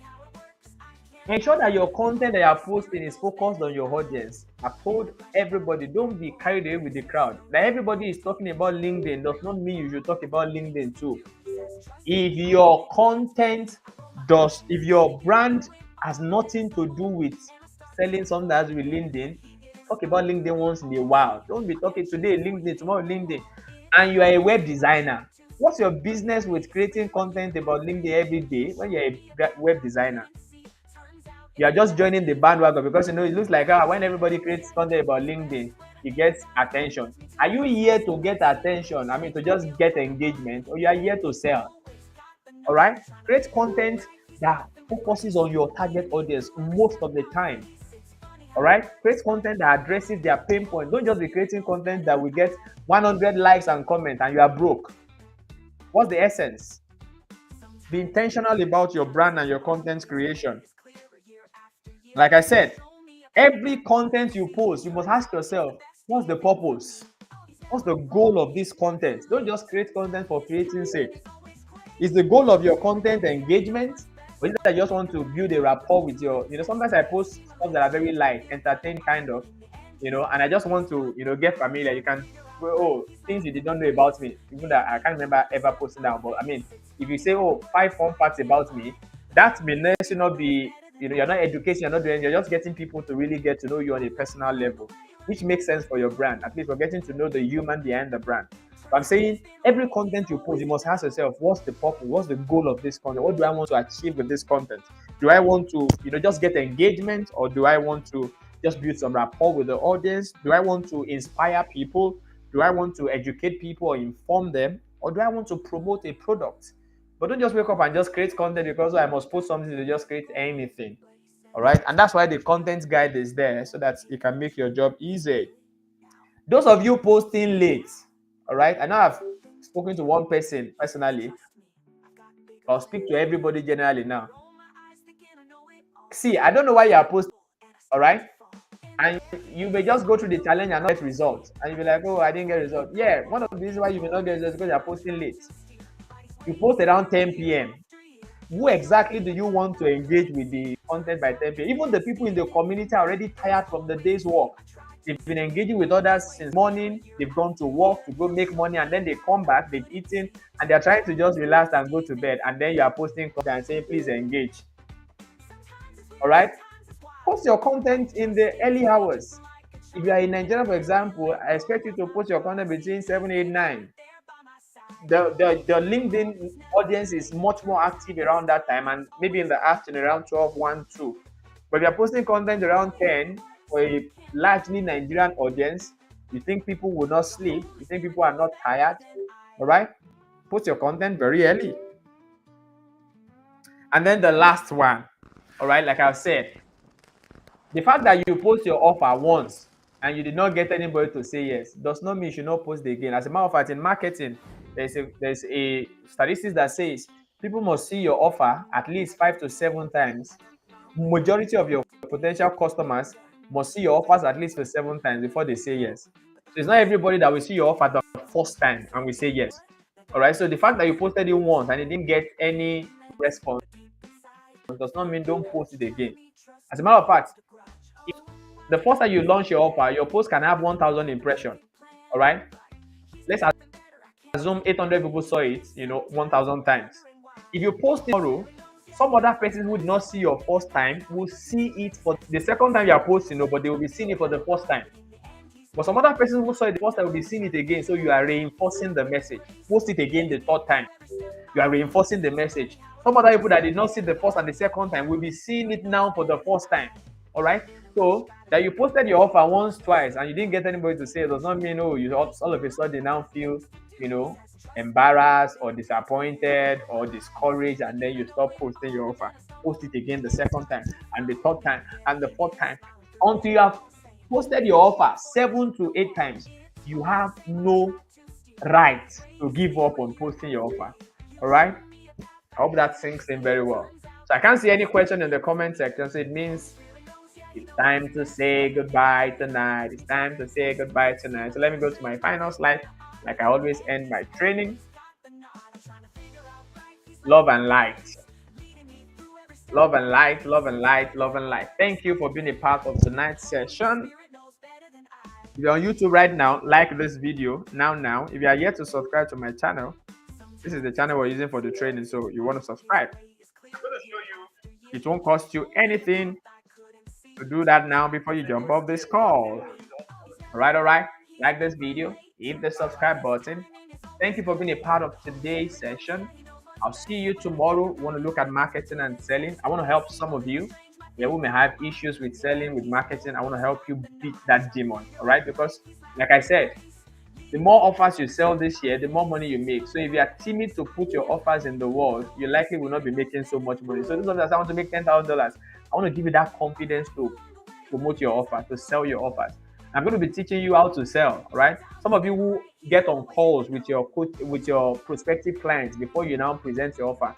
ensure that your content that you're posting is focused on your audience. I've told everybody, don't be carried away with the crowd. Like everybody is talking about LinkedIn does not mean you should talk about LinkedIn too. If your if your brand has nothing to do with selling something that's with LinkedIn, talk about LinkedIn once in a while. Don't be talking today LinkedIn, tomorrow LinkedIn. And you are a web designer. What's your business with creating content about LinkedIn every day when you're a web designer? You are just joining the bandwagon because it looks like when everybody creates content about LinkedIn, it gets attention. Are you here to get attention? I mean, to just get engagement, or you are here to sell? All right. Create content that focuses on your target audience most of the time. All right. Create content that addresses their pain point. Don't just be creating content that will get 100 likes and comments and you are broke. What's the essence? Be intentional about your brand and your content creation. Like I said, every content you post, you must ask yourself, what's the purpose? What's the goal of this content? Don't just create content for creating sake. Is the goal of your content engagement? Or is it that you just want to build a rapport with sometimes I post stuff that are very light, entertain kind of, and I just want to, get familiar. You can, oh, things you did not know about me. Even that I can't remember ever posting that, but I mean, if you say, oh, 5 fun facts about me, that may necessarily not be, you're not educating, you're not doing, you're just getting people to really get to know you on a personal level, which makes sense for your brand. At least we're getting to know the human behind the brand. But I'm saying every content you post, you must ask yourself, what's the purpose? What's the goal of this content? What do I want to achieve with this content? Do I want to, just get engagement, or do I want to just build some rapport with the audience? Do I want to inspire people? Do I want to educate people or inform them? Or do I want to promote a product? But don't just wake up and just create content because I must post something to just create anything. All right. And that's why the content guide is there, so that it can make your job easy. Those of you posting late, all right. I know I've spoken to one person personally. I'll speak to everybody generally now. See, I don't know why you are posting, all right? And you may just go through the challenge and not get results. And you'll be like, oh, I didn't get results. Yeah, one of the reasons why you may not get results is because you're posting late. You post around 10 p.m. Who exactly do you want to engage with the content by 10 p.m.? Even the people in the community are already tired from the day's work. They've been engaging with others since morning. They've gone to work to go make money, and then they come back, they've eaten, and they're trying to just relax and go to bed. And then you are posting content and saying, please engage. All right? Post your content in the early hours. If you are in Nigeria, for example, I expect you to post your content between 7, 8, 9. The LinkedIn audience is much more active around that time, and maybe in the afternoon around 12, 1, 2. But if you're posting content around 10 for a largely Nigerian audience, you think people will not sleep? You think people are not tired? All right? Post your content very early. And then the last one, all right, like I said, The fact that you post your offer once and you did not get anybody to say yes does not mean you should not post it again. As a matter of fact, in marketing, there's a statistics that says people must see your offer at least 5 to 7 times. Majority of your potential customers must see your offers at least for 7 times before they say yes. So it's not everybody that will see your offer the first time and will say yes. All right. So the fact that you posted it once and you didn't get any response does not mean don't post it again. As a matter of fact, if the first time you launch your offer, your post can have 1,000 impressions. All right. Let's assume 800 people saw it, 1,000 times. If you post it tomorrow, some other person who did not see your first time will see it for the second time you are posting, but they will be seeing it for the first time. But some other person who saw it the first time will be seeing it again. So you are reinforcing the message. Post it again the third time. You are reinforcing the message. Some other people that did not see the first and the second time will be seeing it now for the first time. All right. So that you posted your offer once, twice, and you didn't get anybody to say it does not mean you all of a sudden now feel embarrassed or disappointed or discouraged, and then you stop posting your offer. Post it again the second time and the third time and the fourth time until you have posted your offer 7 to 8 times. You have no right to give up on posting your offer. All right. I hope that sinks in very well. So I can't see any question in the comment section. So it means it's time to say goodbye tonight. It's time to say goodbye tonight. So let me go to my final slide. Like I always end my training. Love and light. Love and light, love and light, love and light. Thank you for being a part of tonight's session. If you're on YouTube right now, like this video now. If you are yet to subscribe to my channel, this is the channel we're using for the training, so you want to subscribe. I'm going to show you. It won't cost you anything to do that now before you jump off this call. All right. Like this video, hit the subscribe button. Thank you for being a part of today's session. I'll see you tomorrow. We want to look at marketing and selling. I want to help some of you who may have issues with selling, with marketing. I want to help you beat that demon. All right, because like I said, the more offers you sell this year, the more money you make. So if you are timid to put your offers in the world, you likely will not be making so much money. So this one says, I want to make $10,000. I want to give you that confidence to promote your offer, to sell your offers. I'm going to be teaching you how to sell. All right. Some of you who get on calls with your prospective clients before you now present your offer,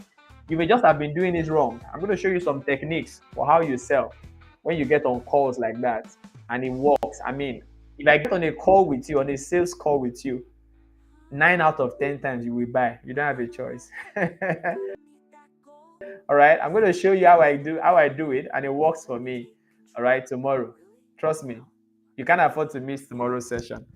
you may just have been doing it wrong. I'm going to show you some techniques for how you sell when you get on calls like that, and it works. I mean, if I get on a call with you, on a sales call with you, 9 out of 10 times you will buy. You don't have a choice. All right. I'm going to show you how I do it, and it works for me. All right. Tomorrow. Trust me. You can't afford to miss tomorrow's session.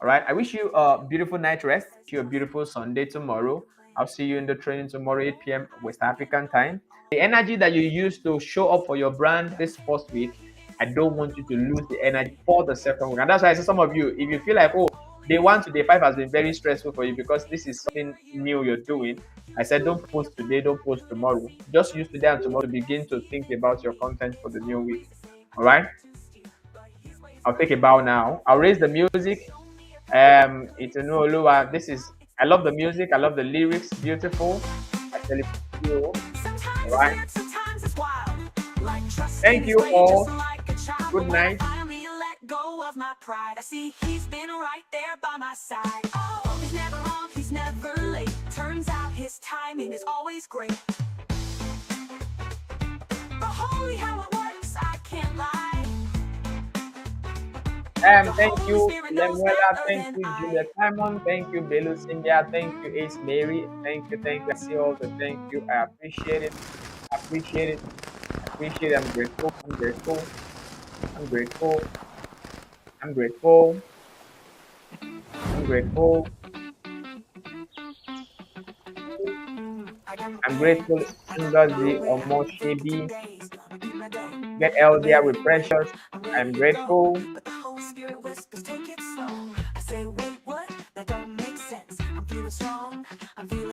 All right. I wish you a beautiful night rest. Wish you a beautiful Sunday tomorrow. I'll see you in the training tomorrow, 8 p.m. West African time. The energy that you use to show up for your brand this first week, I don't want you to lose the energy for the second week. And that's why I say some of you, if you feel like, day 1 to day 5 has been very stressful for you because this is something new you're doing, I said don't post today, don't post tomorrow. Just use today and tomorrow to begin to think about your content for the new week. All right. I'll take a bow now. I'll raise the music. It's a new Olua. I love the music. I love the lyrics. Beautiful. I tell you. All right. Thank you all. Good night. Go of my pride. I see he's been right there by my side. Oh, he's never wrong, he's never late. Turns out his timing is always great. But holy how it works, I can't lie. Thank you, Lemuela. Thank you, Julia Simon. Thank you, Belu Cynthia. Thank you, Ace Mary. Thank you. I see all the thank you. I appreciate it. I'm grateful. I'm grateful. Ngozi Omoshebi. Get LDR with Precious. I'm grateful.